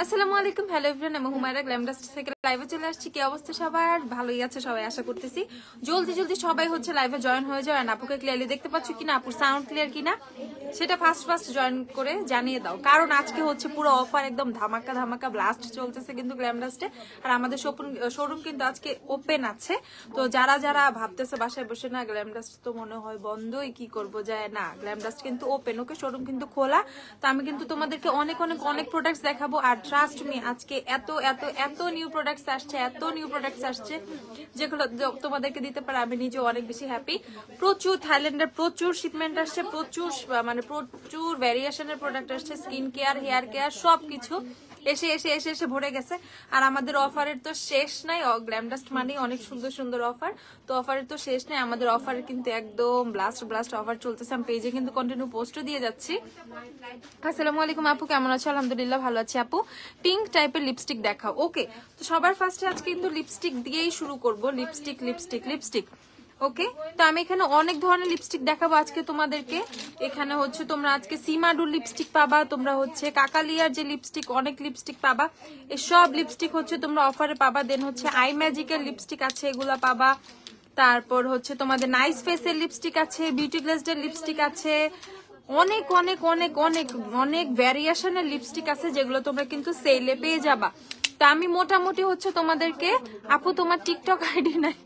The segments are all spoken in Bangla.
আসসালামু আলাইকুম, হ্যালো এভরিওয়ান, আমি হুমায়রা গ্ল্যামডাস্ট থেকে লাইভে চলে আসছি। কি অবস্থা সবার? ভালোই আছে সবাই আশা করতেছি। জলদি জলদি সবাই হচ্ছে লাইভে জয়েন হয়ে যাও। আর আপুকে ক্লিয়ারলি দেখতে পাচ্ছ কিনা, আপুর সাউন্ড ক্লিয়ার কিনা সেটা ফার্স্ট জয়েন করে জানিয়ে দাও। কারণ আজকে হচ্ছে পুরো অফার একদম ধামাকা ধামাকা ব্লাস্ট চলতেছে কিন্তু গ্ল্যামডাস্টে। আর আমাদের শোরুম কিন্তু আজকে ওপেন আছে। তো যারা যারা ভাবতেছে বাসায় বসে না গ্ল্যামডাস্ট তো মনে হয় বন্ধই, কি করব যায় না, গ্ল্যামডাস্ট কিন্তু ওপেন, ওকে শোরুম কিন্তু খোলা। তো আমি কিন্তু তোমাদেরকে অনেক অনেক অনেক প্রোডাক্টস দেখাবো। আর ট্রাস্ট মি, আজকে এত এত এত নিউ প্রোডাক্টস আসছে যেগুলো তোমাদেরকে দিতে পারে আমি নিজে অনেক বেশি হ্যাপি। প্রচুর থাইল্যান্ডের প্রচুর শিপমেন্ট আসছে, প্রচুর ভ্যারিয়েশনের প্রোডাক্ট আসছে, স্কিন কেয়ার, হেয়ার কেয়ার সবকিছু এসে ভরে গেছে। আর আমাদের অফারের তো শেষ নাই। গ্ল্যামডাস্ট মানে অনেক সুন্দর সুন্দর অফার, তো অফারের তো শেষ নাই। আমাদের অফারের কিন্তু একদম ব্লাস্ট অফার চলতেছে। আমি পেজে কিন্তু কন্টিনিউ পোস্টও দিয়ে যাচ্ছি। আসসালামু আলাইকুম আপু, কেমন আছো? আলহামদুলিল্লাহ ভালো আছি আপু। পিঙ্ক টাইপের লিপস্টিক দেখাও। ওকে, তো সবার ফার্স্টে আজকে কিন্তু লিপস্টিক দিয়েই শুরু করব। লিপস্টিক ওকে, তো আমি এখানে অনেক ধরনের লিপস্টিক দেখাবো আজকে তোমাদেরকে। এখানে হচ্ছে তোমরা আজকে সীমাডুর লিপস্টিক পাবা, তোমরা হচ্ছে কাকালিয়ার যে লিপস্টিক, অনেক লিপস্টিক পাবা। এই সব লিপস্টিক হচ্ছে তোমরা অফারে পাবা। দেন হচ্ছে আই ম্যাজিকের লিপস্টিক আছে, এগুলা পাবা। তারপর হচ্ছে তোমাদের নাইস ফেসের লিপস্টিক আছে, বিউটি গ্লেজডের লিপস্টিক আছে, অনেক অনেক অনেক অনেক অনেক ভ্যারিয়েশনের লিপস্টিক আছে যেগুলো তোমরা কিন্তু সেলে পেয়ে যাবা। তা আমি মোটামুটি হচ্ছে তোমাদেরকে, আপু তোমার টিকটক আইডি নাই?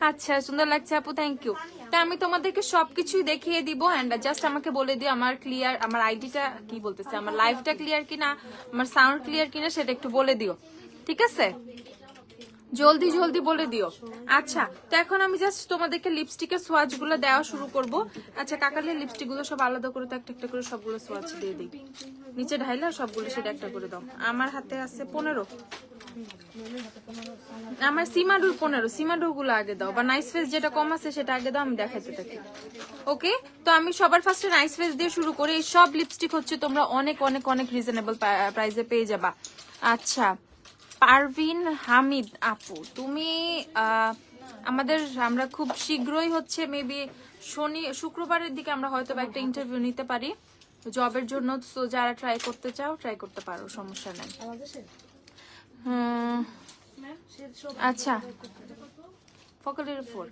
আচ্ছা, সুন্দর লাগছে আপু, থ্যাংক ইউ। তা আমি তোমাদেরকে সবকিছুই দেখিয়ে দিব। এন্ড জাস্ট আমাকে বলে দিও আমার ক্লিয়ার, আমার আইডিটা কি বলতেছে, আমার লাইভটা ক্লিয়ার কিনা, আমার সাউন্ড ক্লিয়ার কিনা সেটা একটু বলে দিও, ঠিক আছে? জলদি জলদি বলে দিও। আচ্ছা, তো এখন আমি জাস্ট তোমাদেরকে লিপস্টিকের সোয়াচ গুলো দেওয়া শুরু করব। আচ্ছা, কাকালের লিপস্টিক গুলো সব আলাদা করে তো একটা একটা করে সবগুলো সোয়াচ দিয়ে দিই, নিচে ঢাইলা সবগুলো সেটা একটা করে দাও। আমার হাতে আছে 15, আমার সীমাডুর 15, সীমাডুর গুলো আগে দাও, বা নাইস ফেস যেটা কম আছে সেটা আগে দাও, আমি দেখাইতে থাকি। ওকে, তো আমি সবার ফার্স্টে নাইস ফেস দিয়ে শুরু করি। এই সব লিপস্টিক হচ্ছে তোমরা অনেক অনেক অনেক রিজনেবল প্রাইসে পেয়ে যাবা। আচ্ছা, পারভিন হামিদ আপু, তুমি আমরা খুব শীঘ্রই হচ্ছে মেবি শুক্রবারের দিকে আমরা হয়তো একটা ইন্টারভিউ নিতে পারি জবের জন্য। তো যারা ট্রাই করতে চাও ট্রাই করতে পারো, সমস্যা নেই। আচ্ছা, ফকলের 4।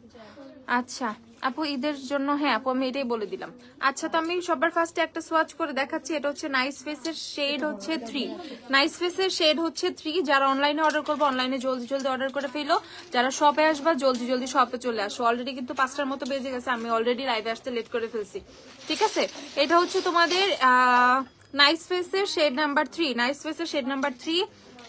আচ্ছা আপু, ঈদের জন্য, হ্যাঁ আপু আমি এটাই বলে দিলাম। আচ্ছা, তো আমি সবার ফার্স্টে একটা সোয়াচ করে দেখাচ্ছি। এটা হচ্ছে নাইস ফেসের শেড হচ্ছে 3, নাইস ফেসের শেড হচ্ছে 3। যারা অনলাইনে অর্ডার করবো অনলাইনে জলদি জলদি অর্ডার করে ফেলো, যারা শপে আসবা জলদি জলদি শপে চলে আসো। অলরেডি কিন্তু 5টার মতো বেজে গেছে, আমি অলরেডি লাইভে আসতে লেট করে ফেলছি, ঠিক আছে? এটা হচ্ছে তোমাদের নাইস ফেসের শেড নাম্বার 3, নাইস ফেসের শেড নাম্বার 3।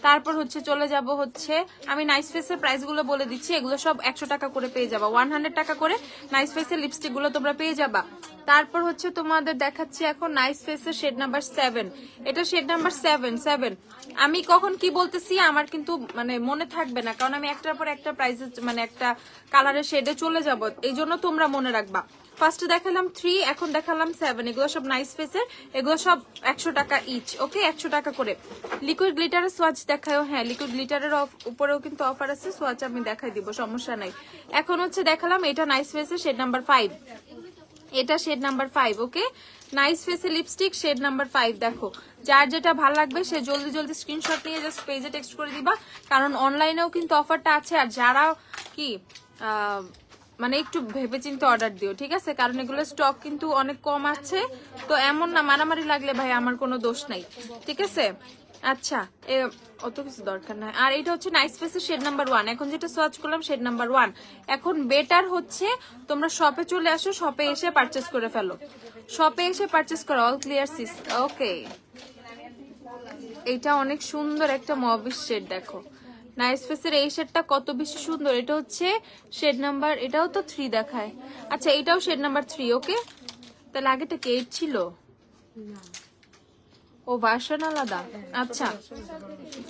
তারপর হচ্ছে চলে যাব হচ্ছে, আমি নাইস ফেসের প্রাইস গুলো বলে দিচ্ছি। এগুলো সব 100 টাকা করে পেয়ে যাবা, 100 টাকা করে নাইস ফেসের লিপস্টিক গুলো তোমরা পেয়ে যাবা। তারপর হচ্ছে তোমাদের দেখাচ্ছি এখন নাইস ফেসের শেড নাম্বার 7। এটা শেড নাম্বার 7। আমি কখন কি বলতেছি আমার কিন্তু মানে মনে থাকবে না, কারণ আমি একটার পর একটা প্রাইসে মানে একটা কালারের শেডে চলে যাব, এই জন্য তোমরা মনে রাখবা। ফার্স্টে দেখালাম 3, এখন দেখালাম 7। এগুলো সব নাইস ফেসের, এগুলো সব 100 টাকা ইচ, ওকে 100 টাকা করে। লিকুইড গ্লিটারের সোয়াচ দেখাও, হ্যাঁ লিকুইড গ্লিটারের উপরেও কিন্তু অফার আছে, সোয়াচ আমি দেখাই দিব, সমস্যা নাই। এখন হচ্ছে দেখালাম এটা নাইস ফেসের শেড নাম্বার 5, এটা শেড নাম্বার 5, ওকে নাইস ফেসের লিপস্টিক শেড নাম্বার 5। দেখো, যার যেটা ভালো লাগবে সে জলদি জলদি স্ক্রিনশট নিয়ে জাস্ট পেজে টেক্সট করে দিবা, কারণ অনলাইনেও কিন্তু অফারটা আছে। আর যারা কি মানে একটু ভেবেচিন্তে অর্ডার দিও, ঠিক আছে? কারণ এগুলো স্টক কিন্তু অনেক কম আছে, তো এমন না মারামারি লাগলে ভাই আমার কোনো দোষ নাই, ঠিক আছে? আচ্ছা, অত কিছু দরকার নাই। আর এটা হচ্ছে নাইস ফেসের শেড নাম্বার 1, এখন যেটা সার্চ করলাম শেড নাম্বার 1। এখন বেটার হচ্ছে তোমরা শপে চলে আসো, শপে এসে পারচেস করে ফেলো, শপে এসে পারচেস করো। অল ক্লিয়ার সিস, ওকে। এটা অনেক সুন্দর একটা মবিশ শেড, দেখো নাইস ফেসের এই শেডটা কত বেশি সুন্দর। এটা হচ্ছে শেড নাম্বার, এটাও তো 3 দেখায়। আচ্ছা, এটাও শেড নাম্বার 3, ওকে। তাহলে আগেটা কি 8 ছিল? ও ভার্সন আলাদা, আচ্ছা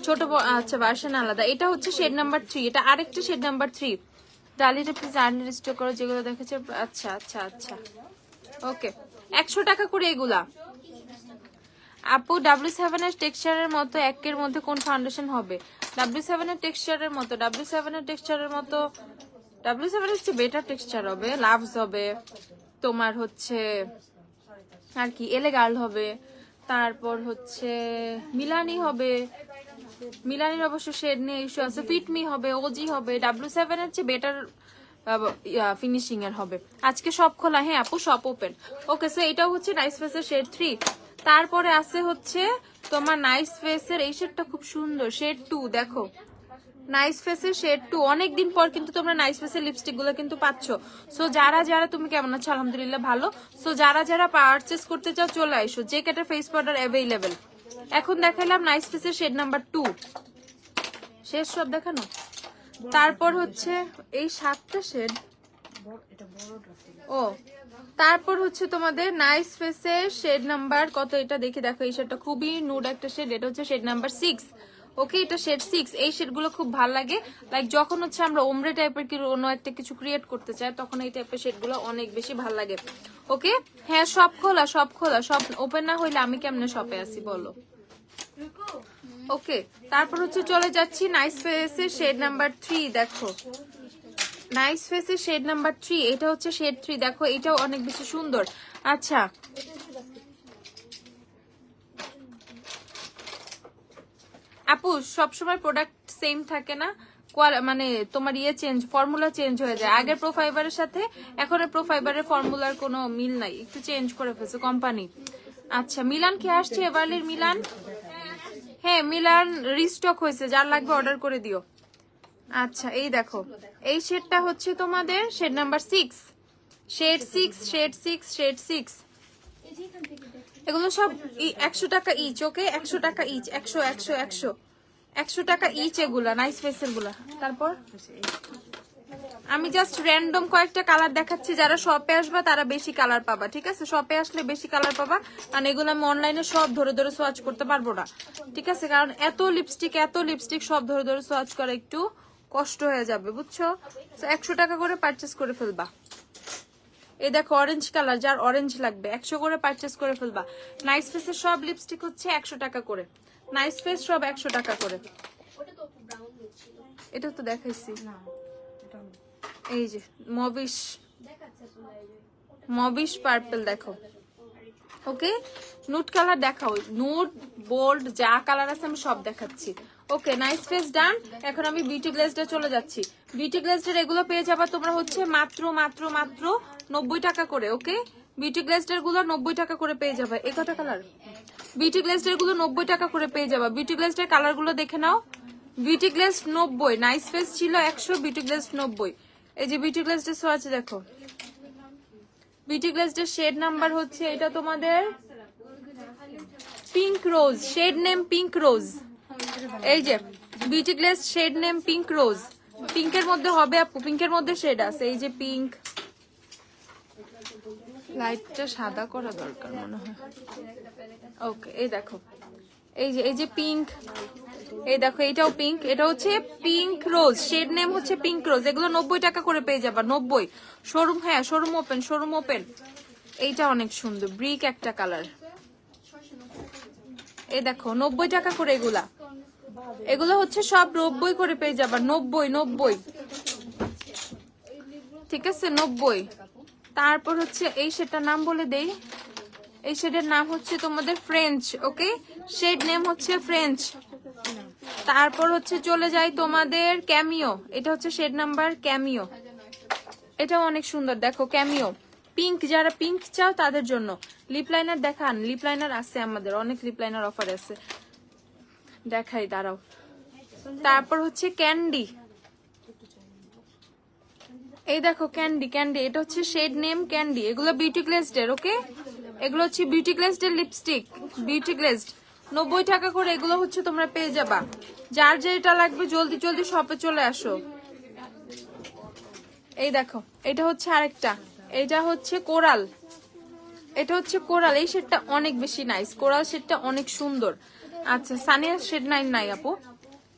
ছোট, আচ্ছা ভার্সন আলাদা। এটা হচ্ছে শেড নাম্বার 3, এটা আরেকটা শেড নাম্বার 3। ডালিটা প্লিজ আনলিস্ট করো যেগুলো দেখেছে। আচ্ছা আচ্ছা আচ্ছা, ওকে 100 টাকা করে এগুলা। আপু W7 এর টেক্সচারের মতো একের মধ্যে কোন ফাউন্ডেশন হবে? W7 এর টেক্সচারের মতো, W7 এর টেক্সচারের মতো, W7 এর চেয়ে বেটার টেক্সচার হবে, লাভস হবে, তোমার হচ্ছে আর কি এলে গার্ল হবে, তারপর হচ্ছে মিলানি হবে, মিলানির অবশ্য শেড নিয়ে ইস্যু আছে। ফিটমি হবে, ওজি হবে, W7 এর চেয়ে বেটার ফিনিশিং এর হবে। আজকে সব খোলা, হ্যাঁ আপু সব ওপেন। ওকে, সো এটাও হচ্ছে নাইস ফেসের শেড 3। তারপরে আছে হচ্ছে তোমার নাইস ফেসের এই শেডটা খুব সুন্দর, শেড 2। দেখো নাইস ফেসের শেড 2, অনেকদিন পর কিন্তু তোমরা নাইস ফেসের লিপস্টিক গুলো কিন্তু পাচ্ছ। সো যারা যারা, তুমি কেমন আছো? আলহামদুলিল্লাহ ভালো। সো যারা যারা পারচেস করতে চাও চলে আইসো, যে ক্যাটার ফেস পাউডার অ্যাভেলেবেল। এখন দেখাইলাম নাইস ফেসের শেড নাম্বার 2, শেষ সব দেখানো। তারপর হচ্ছে এই 7টা শেড। ও তারপর হচ্ছে তোমাদের নাইস ফেসের শেড নাম্বার কত, এটা দেখে দেখো। এই শেডটা খুবই নুড একটা শেড, এটা হচ্ছে শেড নাম্বার 6। ওকে, এটা শেড 6। এই শেডগুলো খুব ভালো লাগে, লাইক যখন হচ্ছে আমরা ওমরে টাইপের কোনো একটা কিছু ক্রিয়েট করতে চাই তখন এই টাইপের শেডগুলো অনেক বেশি ভালো লাগে। ওকে, হ্যাঁ সব খোলা, সব খোলা, সব ওপেন না হইলে আমি কেমনে শপে আসি বলো। ওকে, তারপর হচ্ছে চলে যাচ্ছি নাইস ফেসের শেড নাম্বার 3। দেখো নাইস ফেসের শেড নাম্বার 3, এটা হচ্ছে শেড 3। দেখো এটাও অনেক বেশি সুন্দর। আচ্ছা আপু, সবসময় প্রোডাক্ট সেম থাকে না, মানে তোমার ইয়ে চেঞ্জ, ফর্মুলা চেঞ্জ হয়ে যায়। আগের প্রো ফাইবারের সাথে এখন প্রো ফাইবারের ফর্মুলার কোনো মিল নাই, একটু চেঞ্জ করে ফেলছে কোম্পানি। আচ্ছা মিলান কে আসছে? এবারের মিলান, হ্যাঁ মিলান রিস্টক হয়েছে, যার লাগবে অর্ডার করে দিও। আচ্ছা এই দেখো এই শেডটা হচ্ছে তোমাদের shade number 6, shade 6, shade 6, shade 6। এগুলো সব 100 টাকা ইচ। ওকে, 100 টাকা ইচ, 100 100 100 100 টাকা ইচ এগুলা নাইস ফেসের গুলা। তারপর আমি জাস্ট র্যান্ডম কয়েকটা কালার দেখাচ্ছি, যারা শপে আসবা তারা বেশি কালার পাবা, ঠিক আছে? শপে আসলে বেশি কালার পাবা, কারণ এগুলো আমি অনলাইনে সব ধরে ধরে সোয়াচ করতে পারবো না, ঠিক আছে? কারণ এত লিপস্টিক সব ধরে ধরে সোয়াচ করা একটু কষ্ট হয়ে যাবে, বুঝছো? 100 টাকা করে পারচেস করে ফেলবা। এই দেখো অরেঞ্জ কালার, যার অরেঞ্জ লাগবে 100 করে পারচেস করে ফেলবা। নাইস ফেসের সব লিপস্টিক হচ্ছে 100 টাকা করে, নাইস ফেস সব 100 টাকা করে। এটা তো দেখাইছি, এই যে মবিশ পার্পল দেখো। ওকে, নুড কালার দেখাও, নুড বোল্ড যা কালার আছে আমি সব দেখাচ্ছি। ওকে, নাইস ফেস ডান। এখন আমি বিউটি গ্লেজটা চলে যাচ্ছি। বিউটি গ্লেজটার এগুলো পেয়ে যাবা তোমরা হচ্ছে মাত্র 90 টাকা করে। ওকে, বিউটি গ্লেজটার গুলো 90 টাকা করে পেয়ে যাবে। এই কটা কালার বিউটি গ্লেজটার গুলো 90 টাকা করে পেয়ে যাবা। বিউটি গ্লেজটার কালার গুলো দেখে নাও। বিউটি গ্লেজ 90, নাইস ফেস ছিল 100, বিউটি গ্লেজ 90। এই যে বিউটি গ্লেজটা সোয়াচে দেখো, বিউটি গ্লেজটার শেড নাম্বার হচ্ছে এটা তোমাদের pink rose, shade name pink rose. এই যে beauty glaze shade name pink rose, পিঙ্কের মধ্যে হবে আপু, পিঙ্কের মধ্যে শেড আছে। এই যে পিঙ্ক, লাইটটা সাদা করা দরকার মনে হয়। ওকে, এই দেখো এই যে পিঙ্ক, এই দেখো এটাও পিঙ্ক, এটা হচ্ছে পিঙ্ক রোজ, শেড নেম হচ্ছে পিঙ্ক রোজ। এগুলো 90 টাকা করে পেয়ে যাবা, 90। শোরুম, হ্যাঁ শোরুম ওপেন। এইটা অনেক সুন্দর, ব্রিক একটা কালার। এই দেখো 90 টাকা করে এগুলো হচ্ছে সব 90 করে পেয়ে যাবা, 90। ঠিক আছে 90। তারপর হচ্ছে এই শেডটার নাম বলে দেই, এই শেডের নাম হচ্ছে তোমাদের ফ্রেঞ্চ। ওকে, শেড নেম হচ্ছে ফ্রেঞ্চ। তারপর হচ্ছে চলে যাই তোমাদের ক্যামিও, এটা হচ্ছে শেড নাম্বার ক্যামিও। এটাও অনেক সুন্দর দেখো, ক্যামিও পিঙ্ক, যারা পিঙ্ক চাও তাদের জন্য। লিপ লাইনার দেখান, লিপ লাইনার আছে আমাদের, অনেক লিপ লাইনার অফার আছে, দেখাই দাঁড়াও। তারপর হচ্ছে ক্যান্ডি, এই দেখো ক্যান্ডি, এটা হচ্ছে শেড নেম ক্যান্ডি। এগুলো বিউটি গ্লেজড। ওকে, এগুলো হচ্ছে beauty glazed lipstick, beauty glazed 90 টাকা করে। এগুলো হচ্ছে তোমরা পেয়ে যাবা, যার যেটা লাগবে জলদি শপে চলে আসো। এই দেখো এটা হচ্ছে আরেকটা, এটা হচ্ছে কোরাল, এই শেডটা অনেক বেশি নাইস, কোরাল শেডটা অনেক সুন্দর। আচ্ছা সানিয়া শেড নাই আপু।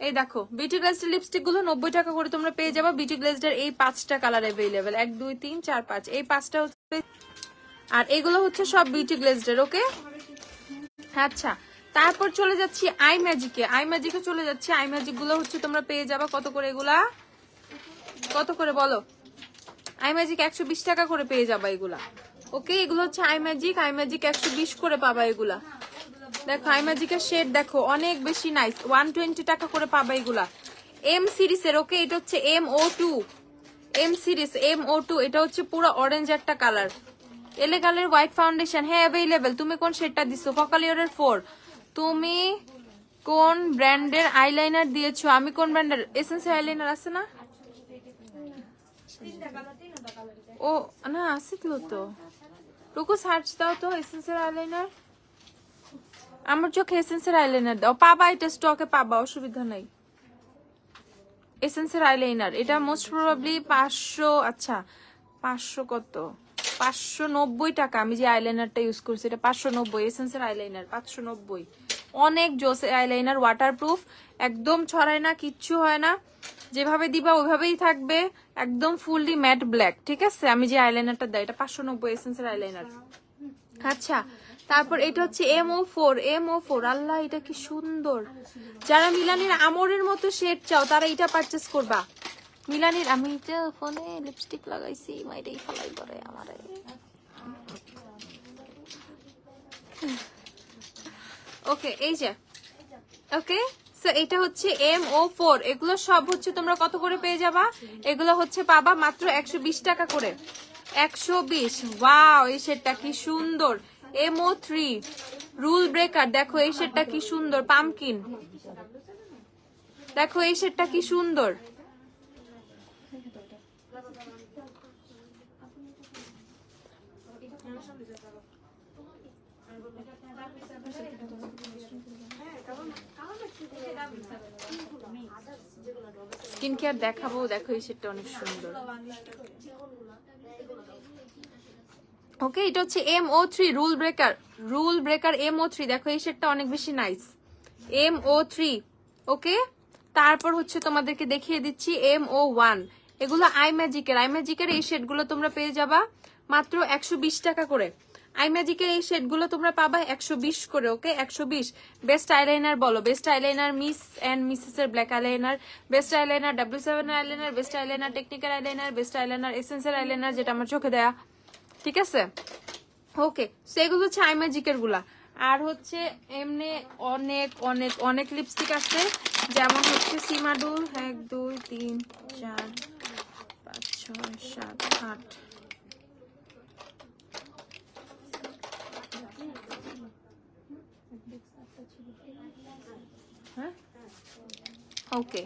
এই দেখো বিউটি গ্লেজড লিপস্টিক গুলো 90 টাকা করে তোমরা পেয়ে যাবা। বিউটি গ্লেজড এই 5টা কালার অ্যাভেলেবেল, 1 2 3 4 5, এই 5টা হচ্ছে। আর এগুলো হচ্ছে সব বিউটি গ্লেজড। ওকে, আচ্ছা তারপর চলে যাচ্ছি আই ম্যাজিকে চলে যাচ্ছি। আই ম্যাজিক গুলো হচ্ছে তোমরা পেয়ে যাবা কত করে, এগুলা কত করে বলো? আই ম্যাজিক 120 টাকা করে পেয়ে যাবা এগুলা। ওকে, এগুলো হচ্ছে আই ম্যাজিক 120 করে পাবা এগুলা। দেখো আইম্যাজিকের শেড দেখো অনেক বেশি নাইস, 120 টাকা করে পাবা এগুলা। এম সিরিজের, ওকে এটা হচ্ছে MO2, এম সিরিজ MO2, এটা হচ্ছে পুরো অরেঞ্জ একটা কালার, এলে কালার হোয়াইট ফাউন্ডেশন। হ্যাঁ অ্যাভেলেবেল। তুমি কোন শেডটা দিছো? ফকালিওরের 4। তুমি কোন ব্র্যান্ডের আইলাইনার দিয়েছো? আমি কোন ব্র্যান্ডের এসেন্সিয়াল আইলাইনার আছে না? ও না আছে তো, টুকু সার্চ দাও তো এসেন্সিয়াল আইলাইনার। আমার চোখে এসেন্সিয়াল আইলাইনার দাও, পাবা, এটা স্টকে পাবা, অসুবিধা নাই। এসেন্সিয়াল আইলাইনার এটা মোস্ট প্রবাবলি 500, আচ্ছা 500 কত, 590 টাকা। আমি যে আইলাইনারটা ইউজ করছি এটা 590, এসেন্সিয়াল আইলাইনার 590। অনেক জোস আইলাইনার, ওয়াটারপ্রুফ, একদম ছড়ায় না, কিচ্ছু হয় না, যেভাবে দিবা ওইভাবেই থাকবে, একদম ফুললি ম্যাট ব্ল্যাক। ঠিক আছে, আমি যে আইলাইনারটা দেয় এটা 590 এসেন্সিয়াল আইলাইনার। আচ্ছা তারপর এটা হচ্ছে MO4। আল্লাহ এটা কি সুন্দর। যারা মিলানির আমরের মতো শেড চাও তারা এটা পারচেস করবা। মিলানির, আমি এটা ফোনে লিপস্টিক লাগাইছি, মাইটাই ফলাই করে আমারে। ওকে এই যে, ওকে সো এটা হচ্ছে MO4। এগুলো সব হচ্ছে তোমরা কত করে পেয়ে যাবা? এগুলো হচ্ছে পাবা মাত্র 120 টাকা করে, 120। ওয়াও এই শেডটা কি সুন্দর। MO3 রুল ব্রেকার, দেখো এই শেডটা কি সুন্দর, পামকিন, দেখো এই শেডটা কি সুন্দর। স্কিন কেয়ার দেখাবো, দেখো এই শেডটা অনেক সুন্দর। ওকে এটা হচ্ছে MO3 রুল ব্রেকার MO3, দেখো এই শেডটা অনেক বেশি নাইস, MO3। ওকে তারপর হচ্ছে তোমাদেরকে দেখিয়ে দিচ্ছি MO1। এগুলো আইম্যাজিকের এই শেডগুলো তোমরা পেয়ে যাবা মাত্র 120 টাকা করে। আইম্যাজিকের এই শেডগুলো তোমরা পাবা 120 করে। ওকে 120। বেস্ট আইলাইনার বলো, best eyeliner Miss and Mrs এর black eyeliner, best eyeliner W7 eyeliner, best eyeliner technical eyeliner, best eyeliner essential eyeliner যেটা আমার চোখে দেয়া। ঠিক আছে ওকে সেগুলো হচ্ছে আইম্যাজিকের গুলা। আর হচ্ছে এমনি অনেক অনেক অনেক লিপস্টিক আছে, যেমন হচ্ছে সিমাডুর 1 2 3 4 5 6 7 8। হ্যাঁ ওকে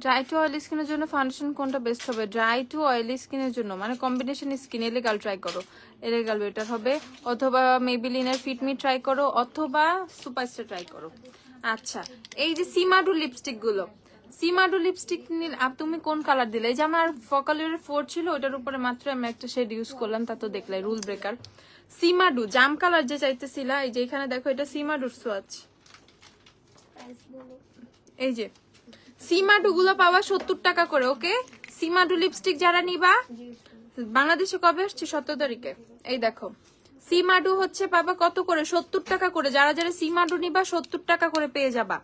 ড্রাই টু অয়েলি স্কিনের জন্য ফাউন্ডেশন কোনটা বেস্ট হবে? ড্রাই টু অয়েলি স্কিনের জন্য মানে কম্বিনেশন স্কিন এলেগাল ট্রাই করো, এলেগাল বেটার হবে, অথবা মেবিলিনের ফিটমি ট্রাই করো, অথবা সুপারস্টার ট্রাই করো। আচ্ছা এই যে সিমাডু লিপস্টিক গুলো, সিমাডু লিপস্টিক তুমি কোন কালার দিলে? এই যে আমার ফকালিওরের 4 ছিল, ওটার উপরে মাত্র আমি একটা শেড ইউজ করলাম, তা তো দেখলাই রুল ব্রেকার। সিমাডু জাম কালার যে চাইতেছিলা, এই যে এখানে দেখো এটা সিমাডুর সোয়াচ। এই যে সিমাডু গুলো পাওয়া 70 টাকা করে। ওকে সিমাডু লিপস্টিক যারা নিবা, বাংলাদেশে কবে আসছে? 17 তারিখে। এই দেখো সিমাডু হচ্ছে পাবা কত করে? 70 টাকা করে। যারা যারা সিমাডু নিবা 70 টাকা করে পেয়ে যাবা,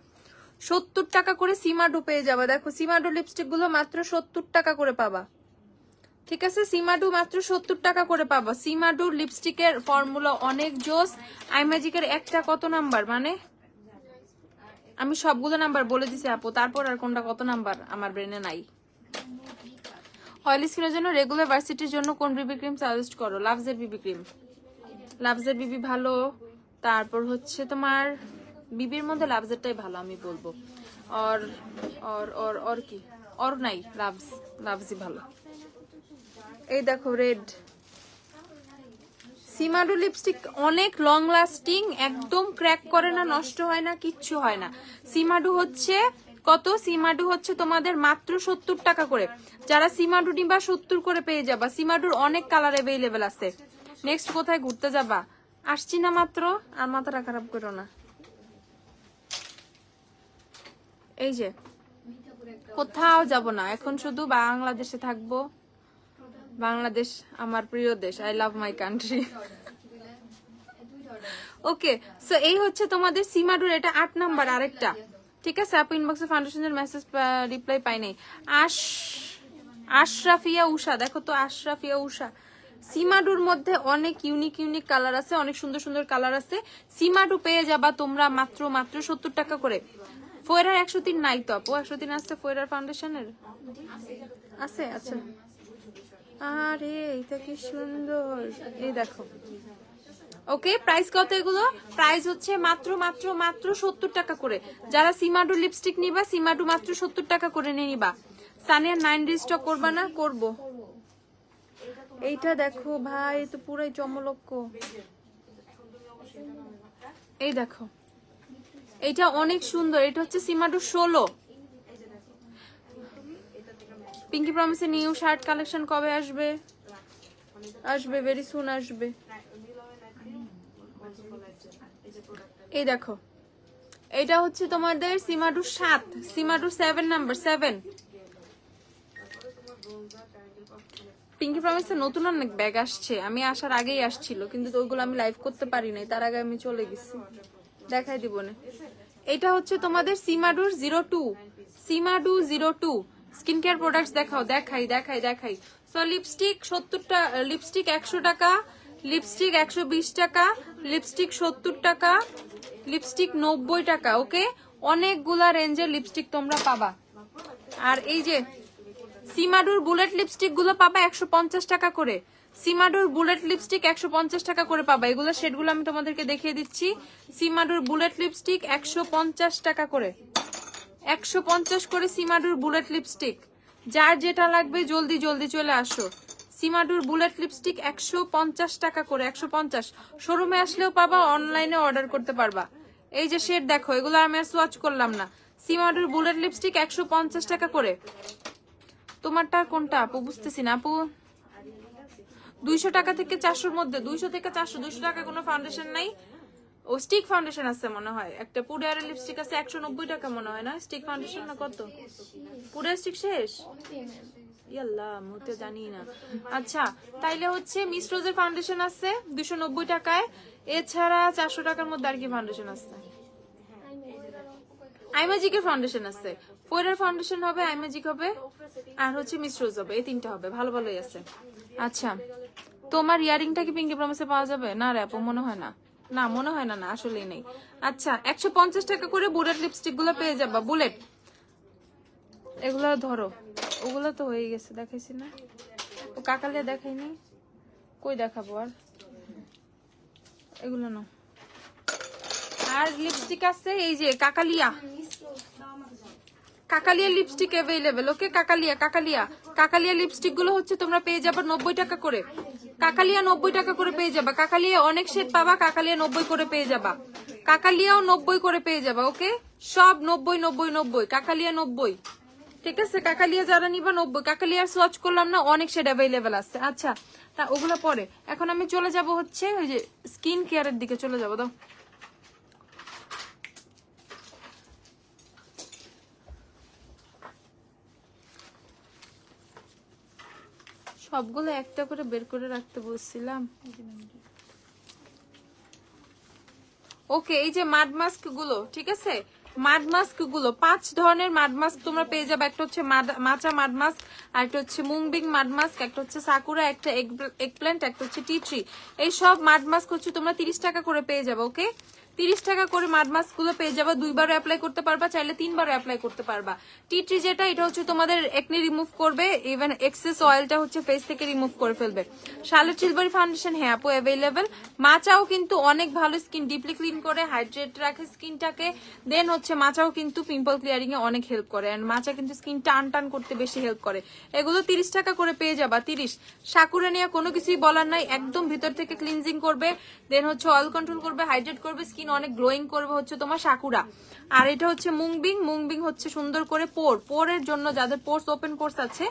70 টাকা করে সিমাডু পেয়ে যাবা। দেখো সিমাডু লিপস্টিক গুলো মাত্র 70 টাকা করে পাবা। ঠিক আছে সিমাডু মাত্র 70 টাকা করে পাবা। সিমাডু লিপস্টিকের ফর্মুলা অনেক জোস। আইম্যাজিকের একটা কত নাম্বার, মানে আমি সবগুলো নাম্বার বলে দিছি আপু, তারপর আর কোনটা কত নাম্বার আমার ব্রেনে নাই। অয়েলি স্কিনের জন্য রেগুলার ভার্সিটির জন্য কোন বিবি ক্রিম সাজেস্ট করো? লাভসের বিবি ক্রিম, লাভসের বিবি ভালো। তারপর হচ্ছে তোমার বিবির মধ্যে লাভসেরটাই ভালো আমি বলবো। আর আর আর আর কি আর নাই, লাভসই ভালো। এই দেখো রেড সিমাডু লিপস্টিক অনেক লং লাস্টিং, একদম ক্র্যাক করে না, নষ্ট হয় না, কিচ্ছু হয় না। সিমাডু হচ্ছে কত? সিমাডু হচ্ছে তোমাদের মাত্র 70 টাকা করে। যারা সিমাডু নিবা 70 করে পেয়ে যাবা। সিমাডুর অনেক কালার অ্যাভেলেবেল আছে। নেক্সট কোথায় ঘুরতে যাবা? আসছি না মাত্র, আর মাথাটা খারাপ করো না। এই যে কোথাও যাব না এখন, শুধু বাংলাদেশে থাকবো। বাংলাদেশ আমার প্রিয় দেশ, I love my country. Okay, so এই হচ্ছে তোমাদের সীমাডুর, এটা 8 নাম্বার আরেকটা। ঠিক আছে, আপু ইনবক্সে ফাউন্ডেশনের মেসেজ রিপ্লাই পাই নাই। আশরাফিয়া উষা, দেখো তো আশরাফিয়া উষা, সীমাডুর মধ্যে অনেক ইউনিক ইউনিক কালার আছে, অনেক সুন্দর সুন্দর কালার আছে। সীমাডু পেয়ে যাবা তোমরা মাত্র 70 টাকা করে। ফোয়রার 103 নাই তো আপু? 103 আছে ফোয়রার ফাউন্ডেশনের? আছে, আচ্ছা। আরে এটা কি সুন্দর, এই দেখো। ওকে, প্রাইস কত এগুলো? প্রাইস হচ্ছে মাত্র মাত্র মাত্র 70 টাকা করে। যারা সীমাডু লিপস্টিক নিবা, সীমাডু মাত্র 70 টাকা করে নিয়ে নিবা। সানিয়া 9 রিস্টক করবা না? করবো। এইটা দেখো ভাই, তো পুরাই চমলক্ষ। এই দেখো, এটা অনেক সুন্দর। এটা হচ্ছে সীমাডু 16। পিঙ্কি প্রমিসের নিউ শার্ট কালেকশন কবে আসবে? আসবে, ভেরি সুন আসবে। এই দেখো, এটা হচ্ছে তোমাদের সীমাডু 7, সীমাডু 7 নাম্বার 7। পিঙ্কি প্রমিসের নতুন অনেক ব্যাগ আসছে, আমি আসার আগেই আসছিল, কিন্তু ওইগুলো আমি লাইভ করতে পারি নাই, তার আগে আমি চলে গেছি, দেখাই দিব না। এটা হচ্ছে তোমাদের সীমাডুর 02, সীমাডু 02 স্কিন কেয়ার প্রোডাক্টস দেখাও, দেখাই দেখাই দেখাই। সো লিপস্টিক 70 টাকা, লিপস্টিক 100 টাকা, লিপস্টিক 120 টাকা, লিপস্টিক 70 টাকা, লিপস্টিক 90 টাকা। ওকে, অনেকগুলা রেঞ্জের লিপস্টিক তোমরা পাবা। আর এই যে সীমাডুর বুলেট লিপস্টিক গুলো পাবা 150 টাকা করে। সীমাডুর বুলেট লিপস্টিক 150 টাকা করে পাবা। এগুলো শেডগুলো আমি তোমাদেরকে দেখিয়ে দিচ্ছি। সীমাডুর বুলেট লিপস্টিক 150 টাকা করে, 150 করে সীমাডুর বুলেট লিপস্টিক। যার যেটা লাগবে জলদি জলদি চলে আসো। সীমাডুর বুলেট লিপস্টিক 150 টাকা করে, 150। শোরুমে আসলেও পাবা, অনলাইনে অর্ডার করতে পারবা। এই যে শেড দেখো, এগুলো আমি আর সোয়াচ করলাম না। সীমাডুর বুলেট লিপস্টিক 150 টাকা করে। তোমারটা কোনটা আপু? বুঝতেছি না আপু। 200 টাকা থেকে 400-র মধ্যে, 200 থেকে 400। 200 টাকা কোনো ফাউন্ডেশন নাই। ও স্টিক ফাউন্ডেশন আছে মনে হয়, একটা পুডিয়ারের লিপস্টিক আছে 190 টাকা মনে হয় না? স্টিক ফাউন্ডেশন না কত? পুডিয়ার স্টিক শেষ, ইয়াল্লাহ মুতে জানি না। আচ্ছা, তাইলে হচ্ছে মিস রোজের ফাউন্ডেশন আছে 290 টাকায়। এছাড়া 400 টাকার মধ্যে আর কি ফাউন্ডেশন আছে? আইম্যাজিকের ফাউন্ডেশন আছে, ফোয়রার ফাউন্ডেশন হবে, আইম্যাজিক হবে, আর হচ্ছে মিস রোজ হবে। এই তিনটা হবে, ভালো ভালোই আছে। আচ্ছা, তোমার ইয়ারিংটা কি পিঙ্কি প্রমিসে পাওয়া যাবে? না রে আপু, মনে হয় না। না মনে হয় না, না আসলেই নেই। আচ্ছা, 150 টাকা করে বুলেট লিপস্টিক গুলো পেয়ে যাবা। বুলেট এগুলো ধরো, ওগুলো তো হয়ে গেছে, দেখাইছি না? ও কাকালিয়া দেখাইনি, কই দেখাবো আর? এগুলো না। আর লিপস্টিক আছে এই যে কাকালিয়া, কাকালিয়া লিপস্টিক অ্যাভেলেবেল। ওকে, কাকালিয়া, কাকালিয়া, কাকালিয়া লিপস্টিক গুলো হচ্ছে তোমরা পেয়ে যাবে 90 টাকা করে। কাকালিয়া 90 টাকা করে পেয়ে যাবা। কাকালিয়া অনেক শেড পাবা, কাকালিয়া 90 করে পেয়ে যাবা। কাকালিয়াও 90 করে পেয়ে যাবা। ওকে, সব 90 90 90, কাকালিয়া 90। ঠিক আছে, কাকালিয়া যারা নিবা 90। কাকালিয়ার সোয়াচ করলাম না, অনেক শেড অ্যাভেলেবেল আছে। আচ্ছা, তা ওগুলো পরে। এখন আমি চলে যাব হচ্ছে ওই যে স্কিন কেয়ারের দিকে চলে যাবো। দাও, সবগুলো একটা করে বের করে রাখতে বলছিলাম। ওকে, এই যে মাড মাস্ক গুলো, ঠিক আছে, মাড মাস্ক গুলো 5 ধরনের মাড মাস্ক তোমরা পেয়ে যাবে। একটা হচ্ছে মাচা মাড মাস্ক, আর একটা হচ্ছে মুংবিং মাড মাস্ক, একটা হচ্ছে সাকুরা, একটা এগপ্ল্যান্ট, একটা হচ্ছে টি ট্রি। এই সব মাড মাস্ক হচ্ছে তোমরা 30 টাকা করে পেয়ে যাবে। ওকে, 30 টাকা করে মাড মাস্ক গুলো পেয়ে যাবে। 2বারও অ্যাপ্লাই করতে পারবা, চাইলে 3বারও অ্যাপ্লাই করতে পারবা। টি ট্রি যেটা, এটা হচ্ছে তোমাদের একনি রিমুভ করবে, ইভেন এক্সেস অয়েলটা হচ্ছে ফেস থেকে রিমুভ করে ফেলবে। শার্লট চিলবারি ফাউন্ডেশন হ্যাঁ আপু অ্যাভেলেবেল। মাচাও কিন্তু অনেক ভালো, স্কিন ডিপলি ক্লিন করে, হাইড্রেট রাখে স্কিনটাকে। দেন হচ্ছে মাচাও কিন্তু পিম্পল ক্লিয়ারিং এ অনেক হেল্প করে, এন্ড মাচা কিন্তু স্কিন টান টান করতে বেশি হেল্প করে। এগুলো 30 টাকা করে পেয়ে যাবা। 30। সাকুরা নিয়ে কোনো কিছুই বলার নাই, একদম ভিতর থেকে ক্লিনজিং করবে, দেন হচ্ছে অয়েল কন্ট্রোল করবে, হাইড্রেট করবে, স্কিন স্কিন অনেক গ্লোয়িং করবে হচ্ছে তোমার সাকুরা। আর এটা হচ্ছে মুংবিং হচ্ছে সুন্দর করে পোরের জন্য, যাদের পোর্স ওপেন পোর্স আছে,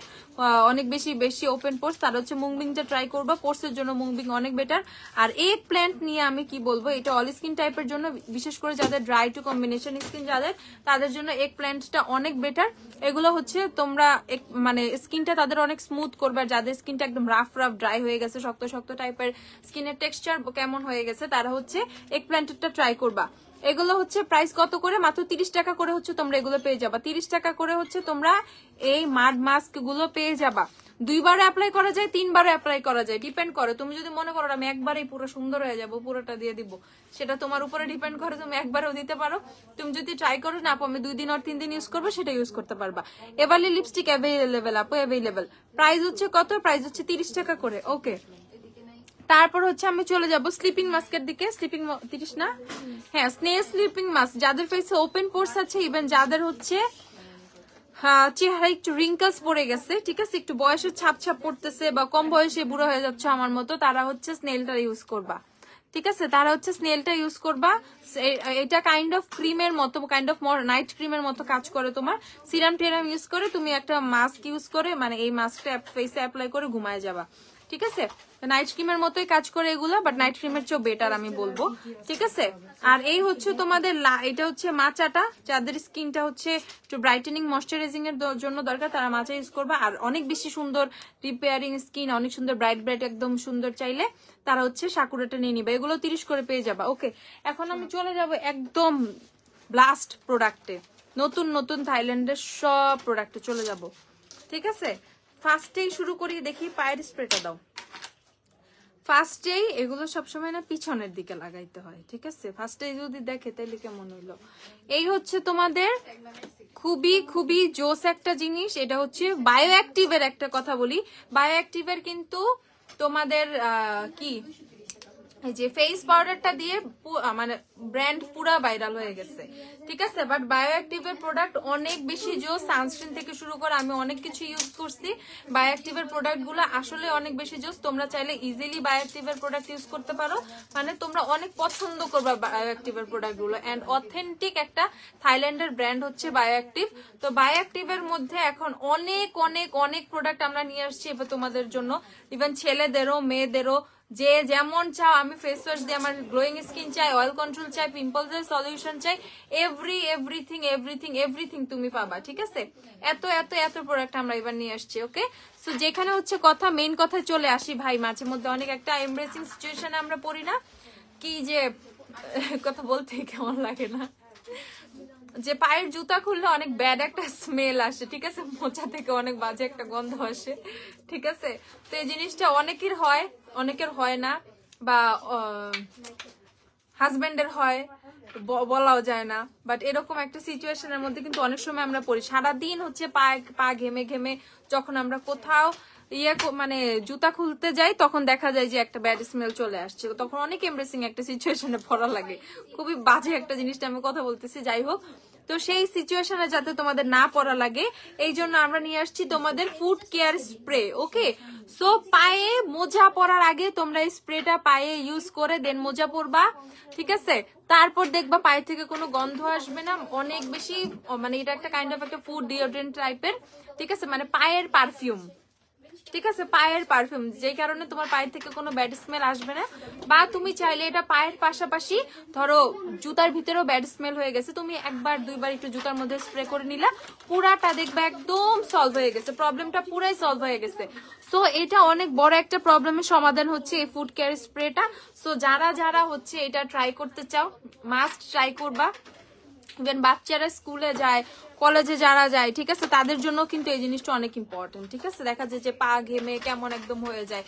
অনেক বেশি ওপেন পোর্স, তারা হচ্ছে মুংবিংটা ট্রাই করবা। পোর্সের জন্য মুংবিং অনেক বেটার। আর এগ প্ল্যান্ট নিয়ে আমি কি বলবো, এটা অল স্কিন টাইপের জন্য, বিশেষ করে যাদের ড্রাই টু কম্বিনেশন স্কিন যাদের, তাদের জন্য এগ প্ল্যান্টটা অনেক বেটার। এগুলো হচ্ছে তোমরা মানে স্কিনটা তাদের অনেক স্মুথ করবে। আর যাদের স্কিনটা একদম রাফ ড্রাই হয়ে গেছে, শক্ত টাইপের স্কিনের টেক্সচার কেমন হয়ে গেছে, তারা হচ্ছে এগ প্ল্যান্টেরটা ট্রাই করবা। এগুলো হচ্ছে প্রাইস কত করে, মাত্র 30 টাকা করে হচ্ছে তোমরা এগুলো পেয়ে যাবা। 30 টাকা করে হচ্ছে তোমরা এই মাড মাস্ক গুলো পেয়ে যাবা। 2 বারে অ্যাপ্লাই করা যায়, 3 বারে অ্যাপ্লাই করা যায়, ডিপেন্ড করে। তুমি যদি মনে করো আমি একবারেই পুরো সুন্দর হয়ে যাবো, পুরোটা দিয়ে দিব, সেটা তোমার উপরে ডিপেন্ড করে। তুমি একবারও দিতে পারো। তুমি যদি ট্রাই করো না আপু আমি 2 দিন আর 3 দিন ইউজ করবো, সেটা ইউজ করতে পারবা। এবারলি লিপস্টিক অ্যাভেলেবেল আপু, অ্যাভেলেবেল। প্রাইস হচ্ছে কত, প্রাইস হচ্ছে 30 টাকা করে। ওকে, তারপর হচ্ছে আমি চলে যাব স্লিপিং মাস্কের দিকে। স্লিপিং 30 না, হ্যাঁ, স্নেল স্লিপিং মাস্ক। যাদের ফেসে ওপেন পোর্স আছে, ইভেন যাদের হচ্ছে চেহারা একটু রিঙ্কলস পড়ে গেছে, ঠিক আছে, একটু বয়সের ছাপ পড়তেছে, বা কম বয়সে বুড়ো হয়ে যাচ্ছে আমার মতো, তারা হচ্ছে স্নেলটা ইউজ করবা। ঠিক আছে, তারা হচ্ছে স্নেলটা ইউজ করবা। এটা কাইন্ড অফ ক্রিমের মতো, কাইন্ড অফ নাইট ক্রিমের মতো কাজ করে। তোমার সিরাম টেরাম ইউজ করে তুমি একটা মাস্ক ইউজ করে, মানে এই মাস্কটা ফেসে অ্যাপ্লাই করে ঘুমায় যাবা। ঠিক আছে, নাইট ক্রিমের মতোই কাজ করে এগুলো, বাট নাইট ক্রিমের চেয়েও বেটার আমি বলবো। ঠিক আছে, আর এই হচ্ছে তোমাদের এটা হচ্ছে মাচাটা। যাদের স্কিনটা হচ্ছে একটু ব্রাইটেনিং ময়শ্চারাইজিং এর জন্য দরকার, তারা মাচা ইউজ করবা। আর অনেক বেশি সুন্দর রিপেয়ারিং স্কিন, অনেক সুন্দর ব্রাইট একদম সুন্দর চাইলে তারা হচ্ছে সাকুরাটা নিয়ে নিবে। এগুলো 30 করে পেয়ে যাবা। ওকে, এখন আমি চলে যাব একদম ব্লাস্ট প্রোডাক্টে, নতুন থাইল্যান্ডের সব প্রোডাক্টে চলে যাব। ঠিক আছে, ফার্স্টেই শুরু করি, দেখি পায়ের স্প্রেটা দাও। ফার্স্টেই এগুলো সবসময় না পিছনের দিকে লাগাইতে হয়। ঠিক আছে, ফার্স্টেই যদি দেখে তাহলে কেমন হইলো। এই হচ্ছে তোমাদের খুবই জোস একটা জিনিস। এটা হচ্ছে বায়ো অ্যাক্টিভের একটা কথা বলি। বায়ো অ্যাক্টিভের কিন্তু তোমাদের কি এই যে ফেস পাউডারটা দিয়ে মানে ব্র্যান্ড পুরা ভাইরাল হয়ে গেছে। ঠিক আছে, বাট বায়ো অ্যাক্টিভের প্রোডাক্ট অনেক বেশি জোস। সানস্ক্রিন থেকে শুরু করে আমি অনেক কিছু ইউজ করছি। বায়ো অ্যাক্টিভের প্রোডাক্ট গুলো আসলে অনেক বেশি জোস। তোমরা চাইলে ইজিলি বায়ো অ্যাক্টিভের প্রোডাক্ট ইউজ করতে পারো, মানে তোমরা অনেক পছন্দ করবা বায়ো অ্যাক্টিভের প্রোডাক্ট গুলো। এন্ড অথেন্টিক একটা থাইল্যান্ডের ব্র্যান্ড হচ্ছে বায়ো অ্যাক্টিভ। তো বায়ো অ্যাক্টিভের মধ্যে এখন অনেক প্রোডাক্ট আমরা নিয়ে আসছি এবার তোমাদের জন্য, ইভেন ছেলেদেরও মেয়েদেরও, যে যেমন চাও। আমি ফেস ওয়াশ দিয়ে আমার গ্লোয়িং স্কিন চাই, অয়েল কন্ট্রোল চাই, পিম্পলসের সলিউশন চাই, এভরিথিং তুমি পাবা। ঠিক আছে, এত প্রোডাক্ট আমরা এবার নিয়ে আসছি। ওকে, সো যেখানে হচ্ছে কথা, মেইন কথায় চলে আসি ভাই। মাঝে মধ্যে অনেক একটা এমব্রেসিং সিচুয়েশনে আমরা পড়ি না, কি যে কথা বলতে কেমন লাগে না, যে পায়ের জুতা খুললে অনেক ব্যাড একটা স্মেল আসে। ঠিক আছে, মোচা থেকে অনেক বাজে একটা গন্ধ আসে। ঠিক আছে, তো এই জিনিসটা অনেকের হয়, অনেকের হয় না, বা হাজবেন্ডের হয়, বলাও যায় না। বাট এরকম একটা সিচুয়েশনের মধ্যে কিন্তু অনেক সময় আমরা পড়ি। সারাদিন হচ্ছে পা ঘেমে যখন আমরা কোথাও মানে জুতা খুলতে যাই, তখন দেখা যায় যে একটা ব্যাড স্মেল চলে আসছে। তখন অনেক এমব্রেসিং একটা সিচুয়েশনে পড়া লাগে। খুবই বাজে একটা জিনিসটা আমি কথা বলতেছি, যাই হোক। তো সেই সিচুয়েশনে যাতে তোমাদের না পড়া লাগে, এই জন্য আমরা নিয়ে আসছি তোমাদের ফুট কেয়ার স্প্রে। ওকে, সো পায়ে মোজা পরার আগে তোমরা এই স্প্রেটা পায়ে ইউজ করে দেন মোজা পরবা। ঠিক আছে, তারপর দেখবা পায়ে থেকে কোনো গন্ধ আসবে না, অনেক বেশি, মানে এটা একটা কাইন্ড অফ একটা ফুড ডিওড্রেন্ট টাইপের। ঠিক আছে, মানে পায়ের পারফিউম। ঠিক আছে, পায়ের পারফিউম, যে কারণে তোমার পায়ের থেকে কোনো ব্যাড স্মেল আসবে না। বা তুমি চাইলে এটা পায়ের পাশাপাশি, ধরো জুতার ভিতরেও ব্যাড স্মেল হয়ে গেছে, তুমি 1-2 বার একটু জুতার মধ্যে স্প্রে করে নিলা, পুরাটা দেখবে একদম সলভ হয়ে গেছে, প্রবলেমটা পুরাই সলভ হয়ে গেছে। সো এটা অনেক বড় একটা প্রবলেমের সমাধান হচ্ছে এই ফুড কেয়ার স্প্রেটা। সো যারা হচ্ছে এটা ট্রাই করতে চাও, মাস্ট ট্রাই করবা। ইভেন বাচ্চারা স্কুলে যায়, কলেজে যারা যায়, ঠিক আছে, তাদের জন্য কিন্তু এই জিনিসটা অনেক ইম্পর্টেন্ট। ঠিক আছে, দেখা যায় যে পা ঘেমে কেমন একদম হয়ে যায়,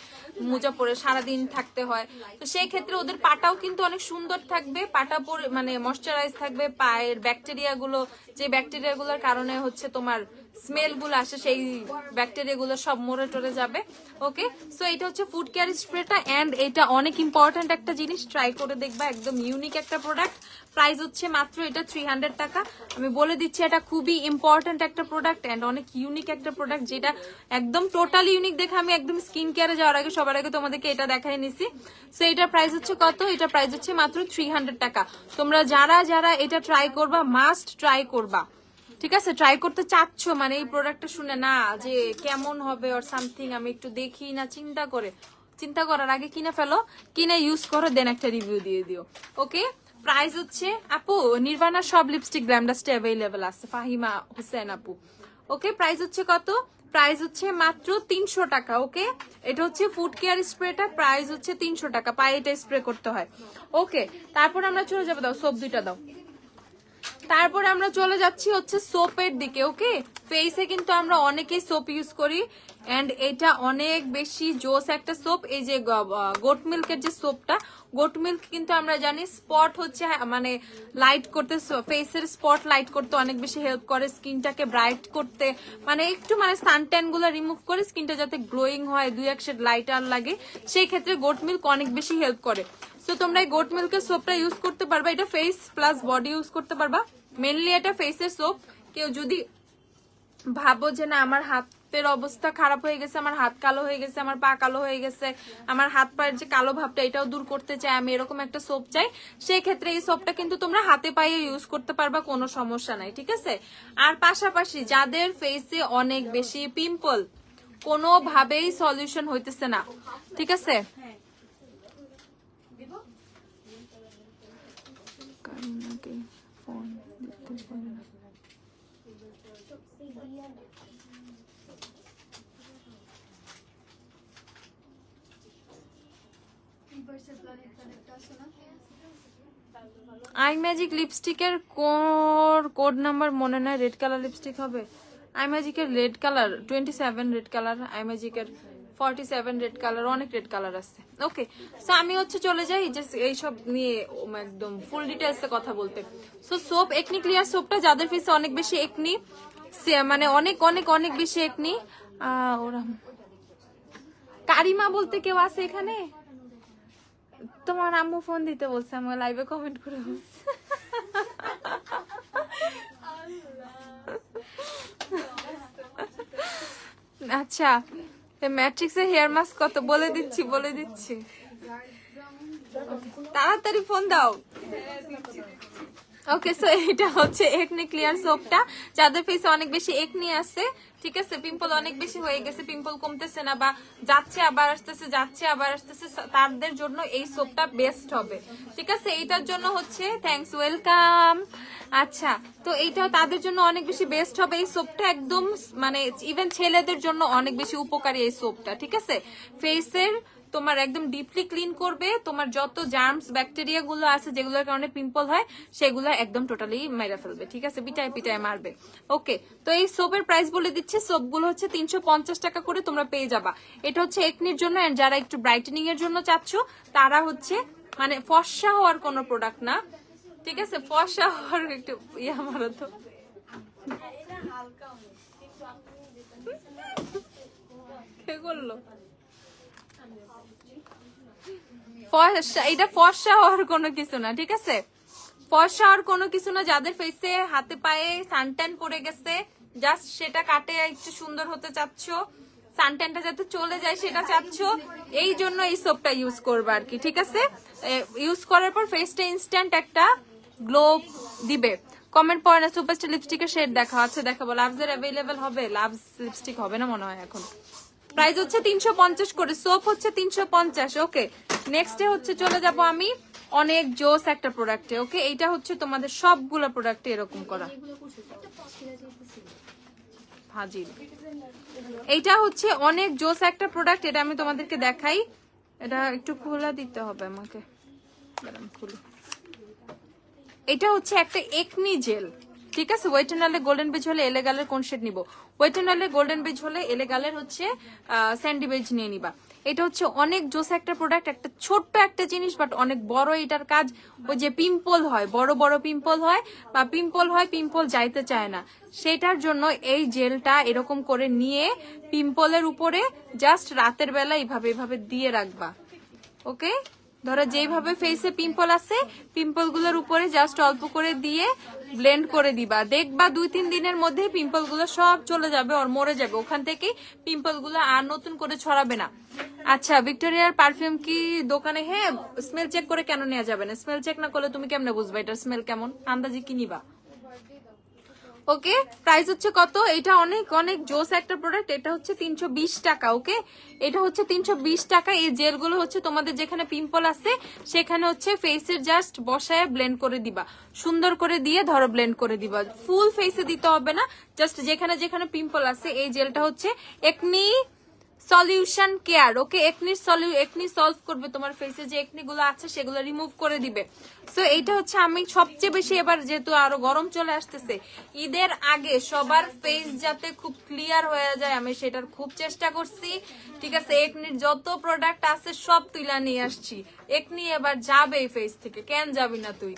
মোজা পরে সারাদিন থাকতে হয়। তো সেই ক্ষেত্রে ওদের পাটাও কিন্তু অনেক সুন্দর থাকবে, পাটা পরে মানে ময়শ্চারাইজ থাকবে। পায়ের ব্যাকটেরিয়া গুলো, যে ব্যাকটেরিয়া গুলোর কারণে হচ্ছে তোমার স্মেল গুলো আসে, সেই ব্যাকটেরিয়া গুলো সব মরে টরে যাবে। ওকে, সো এটা হচ্ছে ফুড কেয়ার স্প্রেটা, এন্ড এটা অনেক ইম্পর্টেন্ট একটা জিনিস, ট্রাই করে দেখবা, একদম ইউনিক একটা প্রোডাক্ট। প্রাইস হচ্ছে মাত্র এটা 300 টাকা। আমি বলে দিচ্ছি এটা খুব খুবই ইম্পর্টেন্ট একটা প্রোডাক্ট এন্ড অনেক ইউনিক একটা প্রোডাক্ট, যেটা একদম টোটালি ইউনিক দেখে আমি একদম স্কিন কেয়ারে যাওয়ার আগে সবার আগে তোমাদেরকে এটা দেখাই নিছি। সো এটার প্রাইস হচ্ছে কত? এটার প্রাইস হচ্ছে মাত্র 300 টাকা। তোমরা যারা যারা এটা ট্রাই করবা, মাস্ট ট্রাই করবা, ঠিক আছে? ট্রাই করতে চাচ্ছ মানে এই প্রোডাক্টটা শুনে না যে কেমন হবে অর সামথিং, আমি একটু দেখি না চিন্তা করার আগে কিনে ফেলো, কিনে ইউজ করো, দেন একটা রিভিউ দিয়ে দিও। ওকে, প্রাইস হচ্ছে আপু নির্বাণার সব লিপস্টিক গ্ল্যামডাস্টে অ্যাভেলেবল আছে, ফাহিমা হোসেন আপু। ওকে, প্রাইস হচ্ছে কত? প্রাইস হচ্ছে মাত্র 300 টাকা। ওকে, এটা হচ্ছে ফুড কেয়ার স্প্রেটা, প্রাইস হচ্ছে 300 টাকা, পায়ে এটা স্প্রে করতে হয়। ওকে, তারপর আমরা চলে যাবো, দাও সোপ দুইটা দাও। তারপরে আমরা চলে যাচ্ছি হচ্ছে সোপের দিকে। ওকে, ফেসে কিন্তু আমরা অনেকেই সোপ ইউজ করি এন্ড এটা অনেক বেশি জোস একটা সোপ। এই যে গোট মিল্কের যে সোপটা, গোট মিল্ক কিন্তু আমরা জানি স্পট হচ্ছে মানে লাইট করতে, ফেসের স্পট লাইট করতে অনেক বেশি হেল্প করে, স্কিনটাকে ব্রাইট করতে, মানে একটু মানে সানট্যান গুলো রিমুভ করে স্কিনটা যাতে গ্লোয়িং হয়, 2-1 শেড লাইটার লাগে, সেই ক্ষেত্রে গোট মিল্ক অনেক বেশি হেল্প করে। তো তোমরা এই গোট মিল্কের সোপটা ইউজ করতে পারবা, এটা ফেস প্লাস বডি ইউজ করতে পারবা। মেনলি এটা ফেসের সোপ। কেউ যদি ভাবো যে না আমার হাতের অবস্থা খারাপ হয়ে গেছে, আমার হাত কালো হয়ে গেছে, আমার পা কালো হয়ে গেছে, আমার হাত পায়ের যে কালো ভাবটা এটাও দূর করতে চাই, আমি এরকম একটা সোপ চাই, সেই ক্ষেত্রে এই সোপটা কিন্তু তোমরা হাতে পায়ে ইউজ করতে পারবা, কোনো সমস্যা নাই, ঠিক আছে? আর পাশাপাশি যাদের ফেসে অনেক বেশি পিম্পল, কোনোভাবেই সলিউশন হইতেছে না, ঠিক আছে, আই ম্যাজিক লিপস্টিকের কোড নাম্বার মনে নাই, রেড কালার লিপস্টিক হবে। আই ম্যাজিকের red colour 27 red colour, I ম্যাজিকের 47 রেড কালার, অনেক রেড কালার আছে। ওকে, সো আমি হচ্ছে চলে যাই যে এইসব নিয়ে একদম ফুল ডিটেলসে কথা বলতে। সো সোপ, একনি ক্লিয়ার সোপটা যাদের ফেসে অনেক বেশি একনি, মানে অনেক অনেক অনেক বেশি একনি, ওরা কারিমা বলতে কেউ আছে এখানে? তোমার আম্মু ফোন দিতে বলছে, আমার লাইভে কমেন্ট করে বলছে। আচ্ছা, ম্যাট্রিক্সের হেয়ার মাস্ক কত বলে দিচ্ছি, তাড়াতাড়ি ফোন দাও। ওকে, সো এটা হচ্ছে একনি ক্লিয়ার সোপটা যাদের ফেসে অনেক বেশি একনি আছে, ঠিক আছে, পিম্পল অনেক বেশি হয়ে গেছে, পিম্পল কমতেছে না বা যাচ্ছে আবার আসতেছে, তাদের জন্য এই সোপটা বেস্ট হবে, ঠিক আছে? এইটার জন্য হচ্ছে থ্যাঙ্কস, ওয়েলকাম। আচ্ছা, তো এইটাও তাদের জন্য অনেক বেশি বেস্ট হবে এই সোপটা, একদম মানে ইভেন ছেলেদের জন্য অনেক বেশি উপকারী এই সোপটা, ঠিক আছে? ফেসের তোমার একদম ডিপলি ক্লিন করবে, তোমার যত জার্মস ব্যাকটেরিয়া গুলো আছে যেগুলোর কারণে পিম্পল হয় সেগুলো একদম টোটালি মেরে ফেলবে, ঠিক আছে? পিটায় মারবে। ওকে, তো এই সোপের প্রাইস বলে দিচ্ছি, সোপগুলো হচ্ছে 350 টাকা করে তোমরা পেয়ে যাবা। এটা হচ্ছে একনির জন্য, এন্ড যারা একটু ব্রাইটেনিং এর জন্য চাচ্ছ তারা হচ্ছে মানে ফর্সা হওয়ার কোনো প্রোডাক্ট না, ঠিক আছে? ফর্সা হওয়ার একটু মারো তো, কে করলো এটা? ফর্সা হওয়ার কোনো কিছু না, ঠিক আছে? ফর্সা হওয়ার কোনো কিছু না। যাদের ফেসে হাতে পায়ে সানট্যান পড়ে গেছে, জাস্ট সেটা কাটে একটু সুন্দর হতে চাচ্ছ, সানট্যানটা যাতে চলে যায় সেটা চাচ্ছ, এই জন্য এই সোপটা ইউজ করবে আর কি, ঠিক আছে? ইউজ করার পর ফেসটা ইনস্ট্যান্ট একটা গ্লো দিবে। কমেন্ট পড়ে না, সুপারস্টার লিপস্টিকের শেড দেখা আছে, দেখাবো। লাভসের অ্যাভেলেবেল হবে? লাভস লিপস্টিক হবে না মনে হয় এখন। প্রাইস হচ্ছে 350 করে, সোপ হচ্ছে 350। ওকে, নেক্সটে হচ্ছে চলে যাব আমি অনেক জোস একটা প্রোডাক্টে। ওকে, এইটা হচ্ছে তোমাদের সবগুলো প্রোডাক্টে এরকম করা হাজির। এইটা হচ্ছে অনেক জোস একটা প্রোডাক্ট, এটা আমি তোমাদেরকে দেখাই। এটা একটু খোলা দিতে হবে আমাকে, খুলি। এটা হচ্ছে একটা একনি জেল, ঠিক আছে? ওয়েট এন্ড ওয়াইল্ডের গোল্ডেন বেজ হলে এলেগালের কোন শেড নিব? ওয়েট এন্ড ওয়াইল্ডের গোল্ডেন বেজ হলে এলেগালের হচ্ছে স্যান্ডি বেজ নিয়ে নিবা। এটা হচ্ছে অনেক জোস একটা প্রোডাক্ট, একটা ছোট্ট একটা জিনিস বাট অনেক বড় এটার কাজ। ওই যে পিম্পল হয়, বড় বড় পিম্পল হয় বা পিম্পল যাইতে চায় না, সেটার জন্য এই জেলটা এরকম করে নিয়ে পিম্পলের উপরে জাস্ট রাতের বেলা এইভাবে দিয়ে রাখবা। ওকে, ধরো যেইভাবে ফেসে পিম্পল আছে পিম্পল গুলোর উপরে জাস্ট অল্প করে দিয়ে ব্লেন্ড করে দিবা, দেখবা 2-3 দিনের মধ্যে পিম্পল গুলো সব চলে যাবে আর মরে যাবে, ওখান থেকে পিম্পল গুলো আর নতুন করে ছড়াবে না। আচ্ছা, ভিক্টোরিয়ার পারফিউম কি দোকানে? হ্যাঁ, স্মেল চেক করে কেন নেওয়া যাবে না? স্মেল চেক না করলে তুমি কেমনে বুঝবা এটার স্মেল কেমন? আন্দাজে কি নিবা? ওকে, প্রাইস হচ্ছে কত? এটা অনেক অনেক জোস একটা প্রোডাক্ট, এটা হচ্ছে 320 টাকা। ওকে, এটা হচ্ছে 320 টাকা। এই জেলগুলো হচ্ছে তোমাদের যেখানে পিম্পল আছে সেখানে হচ্ছে ফেসের জাস্ট বসায় ব্লেন্ড করে দিবা, সুন্দর করে দিয়ে ধরো ব্লেন্ড করে দিবা, ফুল ফেসে দিতে হবে না, জাস্ট যেখানে যেখানে পিম্পল আছে। এই জেলটা হচ্ছে একনি সলিউশন কেয়ার। ওকে, একনি সলভ করবে তোমার ফেসে যে একনি গুলো আছে সেগুলো রিমুভ করে দিবে। সো এইটা হচ্ছে আমি সবচেয়ে বেশি এবার যেহেতু আরো গরম চলে আসতেছে, ঈদের আগে সবার ফেস যাতে খুব ক্লিয়ার হয়ে যায় আমি সেটার খুব চেষ্টা করছি। ঠিক আছে, একনির যত প্রোডাক্ট আছে সব তুইলা নিয়ে আসছি। একনি এবার যাবে এই ফেস থেকে, কেন যাবি না তুই?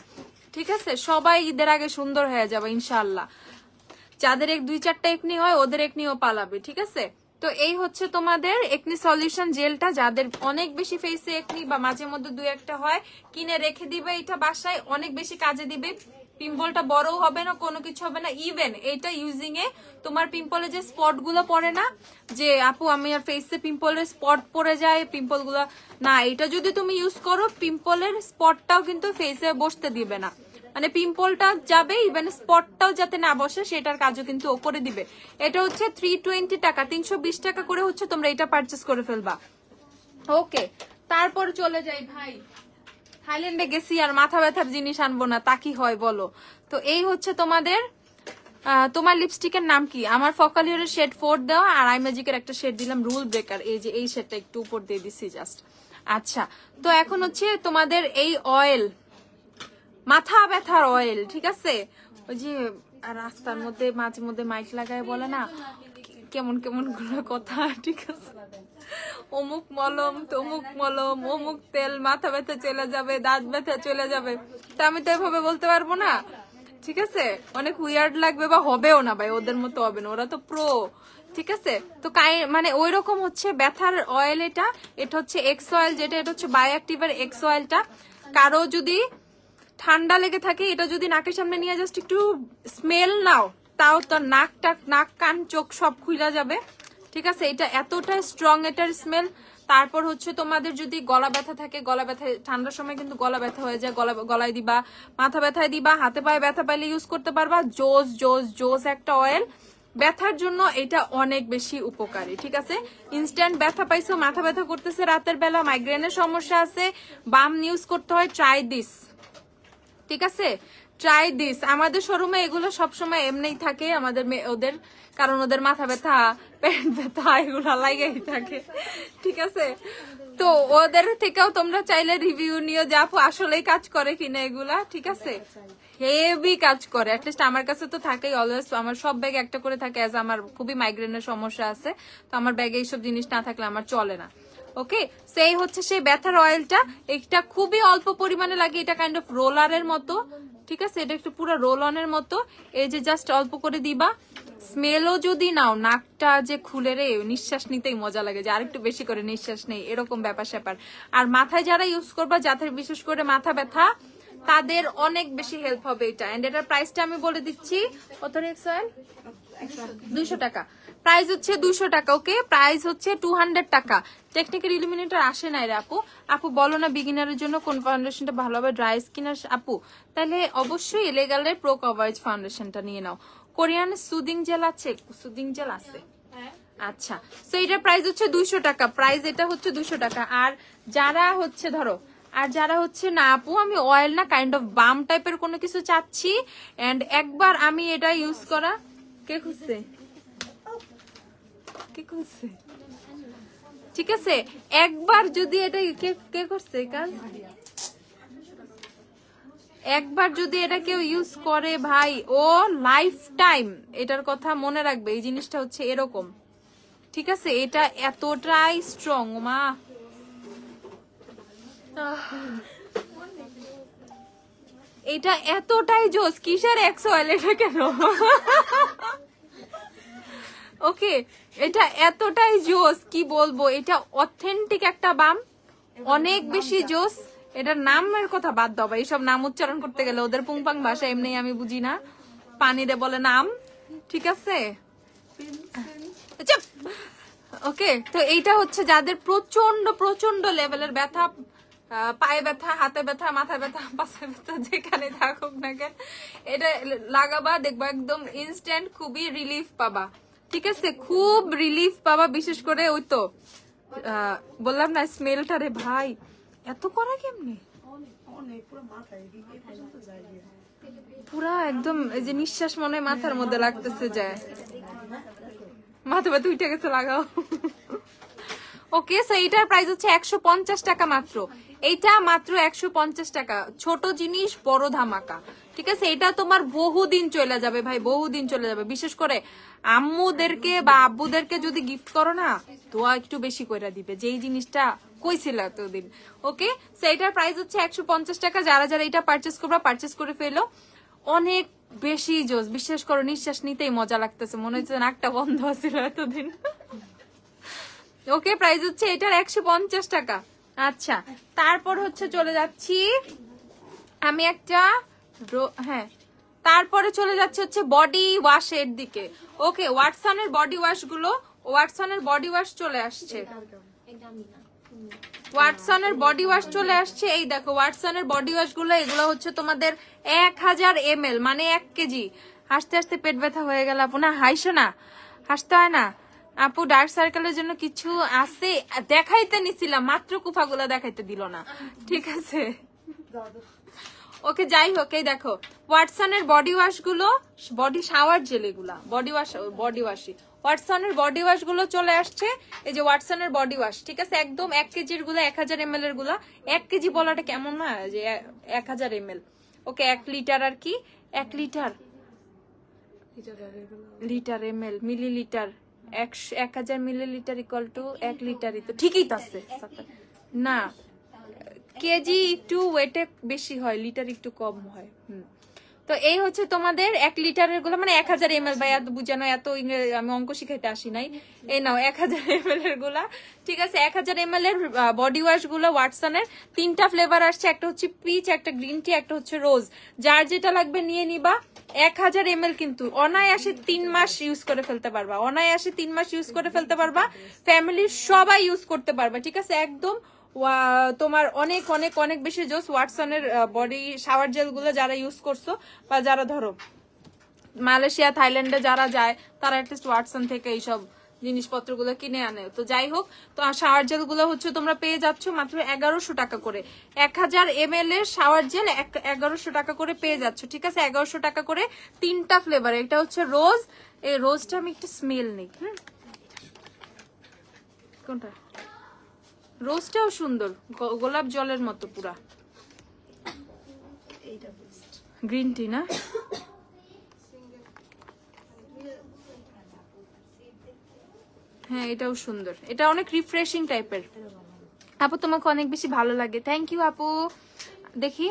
ঠিক আছে, সবাই ঈদের আগে সুন্দর হয়ে যাবে ইনশাল্লাহ। যাদের 2-4টা একনি হয় ওদের একনিও পালাবে। ঠিক আছে, তো এই হচ্ছে তোমাদের একনি সলিউশন জেলটা। যাদের অনেক বেশি ফেসে একনি বা মাঝে মধ্যে 2-1টা হয়, কিনে রেখে দিবে, এটা বাসায় অনেক বেশি কাজে দিবে। পিম্পলটা বড় হবে না, কোনো কিছু হবে না। ইভেন এটা ইউজিং এ তোমার পিম্পলে যে স্পট গুলো পড়ে না, যে আপু আমি আর ফেসে পিম্পলের স্পট পড়ে যায়, পিম্পল গুলো না, এটা যদি তুমি ইউজ করো পিম্পলের স্পটটাও কিন্তু ফেসে বসতে দিবে না, মানে পিম্পলটা যাবে, ইভেন স্পটটাও যাতে না বসে সেটার কাজও কিন্তু ও করে দিবে। এটা হচ্ছে 320 টাকা, 320 টাকা করে হচ্ছে তোমরা এটা পারচেস করে ফেলবা। ওকে, তারপর চলে যাই ভাই, থাইল্যান্ডে গেছি আর মাথা ব্যথার জিনিস আনবো না, তা কি হয় বলো? তো এই হচ্ছে তোমাদের, তোমার লিপস্টিকের নাম কি? আমার ফকালিওরের শেড 4 দেওয়া আর আই ম্যাজিকের একটা শেড দিলাম রুল ব্রেকার, এই যে এই শেডটা একটু উপর দিয়ে দিচ্ছি জাস্ট। আচ্ছা, তো এখন হচ্ছে তোমাদের এই অয়েল, মাথা ব্যথার অয়েল, ঠিক আছে? ওই যে রাস্তার মধ্যে মাঝে মধ্যে মাইক লাগায় বলে না কেমন কেমন গুলো কথা, ঠিক আছে? অমুক মলম, তমুক মলম, অমুক তেল, মাথা ব্যথা চলে যাবে, দাঁত ব্যথা চলে যাবে। তা আমি তো এভাবে বলতে পারবো না, ঠিক আছে? অনেক উইয়ার্ড লাগবে বা হবেও না ভাই, ওদের মতো হবে না, ওরা তো প্রো। ঠিক আছে, তো মানে ওই রকম হচ্ছে ব্যথার অয়েল। এটা হচ্ছে এক্স অয়েল, যেটা এটা হচ্ছে বায়োঅ্যাক্টিভের এক্স অয়েলটা। কারো যদি ঠান্ডা লেগে থাকে, এটা যদি নাকের সামনে নিয়ে জাস্ট একটু স্মেল নাও, তাও তো নাক কান চোখ সব খুইলা যাবে। ঠিক আছে, এটা এতটা স্ট্রং এটার স্মেল। তারপর হচ্ছে তোমাদের যদি গলা ব্যথা থাকে, গলা ব্যথা ঠান্ডার সময় কিন্তু গলা ব্যথা হয়ে যায়, গলায় দিবা, মাথা ব্যথায় দিবা, হাতে পায়ে ব্যথা পাইলে ইউজ করতে পারবা। জোস একটা অয়েল, ব্যথার জন্য এটা অনেক বেশি উপকারী। ঠিক আছে, ইনস্ট্যান্ট ব্যথা পাইছো, মাথা ব্যথা করতেছে রাতের বেলা, মাইগ্রেনের সমস্যা আছে, বাম ইউজ করতে হয়, ট্রাই দিস। ঠিক আছে, ট্রাই দিস। আমাদের শোরুমে এগুলো সবসময় এমনিই থাকে আমাদের ওদের, কারণ ওদের মাথা ব্যথা, পেট ব্যথা এগুলো লাগাই থাকে। ঠিক আছে, তো ওদের থেকেও তোমরা চাইলে রিভিউ নিও যে আপু আসলেই কাজ করে কিনা এগুলা। ঠিক আছে, হেভি কাজ করে, অ্যাটলিস্ট আমার কাছে তো থাকেই অলওয়েজ। আমার সব ব্যাগে একটা করে থাকে, অ্যাজ আমার খুবই মাইগ্রেনের সমস্যা আছে, তো আমার ব্যাগে এইসব জিনিস না থাকলে আমার চলে না। ওকে, সেই হচ্ছে সেই ব্যথার অয়েলটা, এটা খুবই অল্প পরিমাণে লাগে, এটা কাইন্ড অফ রোলারের মতো। ঠিক আছে, এটা একটু পুরো রোল অনের মতো, এই যে জাস্ট অল্প করে দিবা। স্মেলও যদি নাও, নাকটা যে খুলে রে, নিঃশ্বাস নিতেই মজা লাগে, যে আরেকটু বেশি করে নিঃশ্বাস নেই, এরকম ব্যাপার স্যাপার। আর মাথায় যারা ইউজ করবা, যাদের বিশেষ করে মাথা ব্যথা, তাদের অনেক বেশি হেল্প হবে এটা। এন্ড এটার প্রাইসটা আমি বলে দিচ্ছি, কত রেট স্যার? 200 টাকা। প্রাইস হচ্ছে 200 টাকা। ওকে, প্রাইস হচ্ছে 200 টাকা। টেকনিক্যাল ইলুমিনেটর আসে নাই রে আপু বলো না বিগিনারের জন্য কোন ফাউন্ডেশনটা ভালো হবে? ড্রাই স্কিন আপু, তাহলে অবশ্যই এলেগালের প্রো কভারেজ ফাউন্ডেশনটা নিয়ে নাও। কোরিয়ান সুদিং জেল আছে? সুদিং জেল আছে, আচ্ছা। সো এটার প্রাইস হচ্ছে 200 টাকা। প্রাইস এটা হচ্ছে 200 টাকা। আর যারা হচ্ছে ধরো, আর যারা হচ্ছে না আপু আমি অয়েল না, কাইন্ড অফ বাম টাইপের কোনো কিছু চাচ্ছি, এন্ড একবার আমি এটা ইউজ করা, কে খুঁজছে? ঠিক আছে, একবার যদি এটা কে করছে কাজ, একবার যদি এটা কেউ ইউজ করে ভাই, ও লাইফ টাইম এটার কথা মনে রাখবে। এই জিনিসটা হচ্ছে এরকম, ঠিক আছে? এটা এতটাই স্ট্রং, মা এটা এতটাই জোস। কিসের এক্স অয়েল এটা কেন? ওকে, এটা এতটাই জোস কি বলবো, এটা অথেন্টিক একটা বাম, অনেক বেশি জোস। এটার নামের কথা বাদ দাও ভাই, এইসব নাম উচ্চারণ করতে গেলে ওদের পুংপাং ভাষা এমনি আমি বুঝি না, পানিরে বলে নাম, ঠিক আছে? ওকে, তো এইটা হচ্ছে যাদের প্রচন্ড প্রচন্ড লেভেলের ব্যথা, পায়ে ব্যথা, হাতে ব্যথা, মাথা ব্যথা, পাশে ব্যথা, যেখানে থাকুক না কেন এটা লাগাবা, দেখবা একদম ইনস্ট্যান্ট খুবই রিলিফ পাবা, ঠিক আছে? খুব রিলিফ পাবা, বিশেষ করে ওই তো বললাম না স্মেলটা, রে ভাই এত করা কেমনি, পুরা একদম এই যে নিঃশ্বাস মনে হয় মাথার মধ্যে লাগতেছে, যায় মাথা ব্যথা উঠে গেছে, লাগাও। ওকে, সো এইটার প্রাইস হচ্ছে 150 টাকা মাত্র, এইটা মাত্র 150 টাকা। ছোট জিনিস বড় ধামাকা, ঠিক আছে? এটা তোমার বহুদিন চলে যাবে ভাই, বহুদিন চলে যাবে। বিশেষ করে আম্মুদেরকে বা আব্বুদেরকে যদি গিফট করো না, দোয়া একটু বেশি করে দিবে, যেই জিনিসটা কইছিল এতদিন। ওকে, সো এইটার প্রাইস হচ্ছে 150 টাকা। যারা যারা এটা পারচেস করবা পারচেস করে ফেলো, অনেক বেশি জোস, বিশ্বাস করো নিঃশ্বাস নিতেই মজা লাগতেছে, মনে হচ্ছে নাকটা বন্ধ ছিল এতদিন। ওকে, প্রাইস হচ্ছে এটার 150 টাকা। আচ্ছা, তারপর হচ্ছে চলে যাচ্ছি আমি একটা, হ্যাঁ তারপরে চলে যাচ্ছে হচ্ছে বডি ওয়াশের দিকে। ওকে, ওয়াটসনের বডি ওয়াশ গুলো, ওয়াটসনের বডি ওয়াশ চলে আসছে, ওয়াটসনের বডি ওয়াশ চলে আসছে। এই দেখো ওয়াটসনের বডি ওয়াশ গুলো, এগুলো হচ্ছে তোমাদের 1000 ml, মানে 1 কেজি। হাসতে হাসতে পেট ব্যথা হয়ে গেল আপু, না হাসো না, হাসতে হয় না আপু। ডার্ক সার্কেলের জন্য কিছু আছে দেখাইতে নিছিলাম, মাত্র কুফাগুলো দেখাইতে দিল না, ঠিক আছে? ওকে, যাই হোক, এই দেখো ওয়াটসনের বডি ওয়াশ গুলো, বডি শাওয়ার জেল, এগুলা বডি ওয়াশ, বডি ওয়াশই ওয়াটসনের বডি ওয়াশ গুলো চলে আসছে। এই যে ওয়াটসনের বডি ওয়াশ, ঠিক আছে? একদম 1 কেজির গুলা, 1000 ml এর গুলা। 1 কেজি বলাটা কেমন না, যে 1000 ml। ওকে, 1 লিটার আর কি, 1 litre, litre ml, millilitre, 1000 millilitre equal to 1 লিটারই তো, ঠিকই তো আছে না? কেজি একটু ওয়েটে বেশি হয়, লিটার একটু কম হয়। তো এই হচ্ছে তোমাদের 1 লিটারের গুলো, মানে 1000 ml, ভাই এত বুঝানো, এত আমি অঙ্ক শিখাইতে আসি নাই। এই নাও 1000 ml এর গুলা, ঠিক আছে? 1000 ml এর বডি ওয়াশ গুলো ওয়াটসনের 3টা ফ্লেভার আসছে, একটা হচ্ছে পিচ, একটা গ্রিন টি, একটা হচ্ছে রোজ। যার যেটা লাগবে নিয়ে নিবা। 1000 ml কিন্তু অনায়াসে 3 মাস ইউজ করে ফেলতে পারবা, অনায়াসে 3 মাস ইউজ করে ফেলতে পারবা, ফ্যামিলির সবাই ইউজ করতে পারবা, ঠিক আছে? একদম তোমার অনেক অনেক অনেক বেশি জোস। ওয়াটসনের বডি শাওয়ার জেল গুলো যারা ইউজ করছো, বা যারা ধরো মালয়েশিয়া থাইল্যান্ডে যারা যায়, তারা অ্যাটলিস্ট ওয়াটসন থেকে এইসব জিনিসপত্রগুলো কিনে আনে। তো যাই হোক, তো শাওয়ার জেল গুলো হচ্ছে তোমরা পেয়ে যাচ্ছ মাত্র 1100 টাকা করে। 1000 ml এর শাওয়ার জেল 1100 টাকা করে পেয়ে যাচ্ছ, ঠিক আছে? 1100 টাকা করে 3টা ফ্লেভার। এটা হচ্ছে রোজ, এই রোজটা আমি একটু স্মেল নেই। কোনটা? রোজটাও সুন্দর, গোলাপ জলের মতো পুরা। গ্রিন টি না? হ্যাঁ, এটাও সুন্দর, এটা অনেক রিফ্রেশিং টাইপের। আপু তোমাকে অনেক বেশি ভালো লাগে, থ্যাংক ইউ আপু। দেখি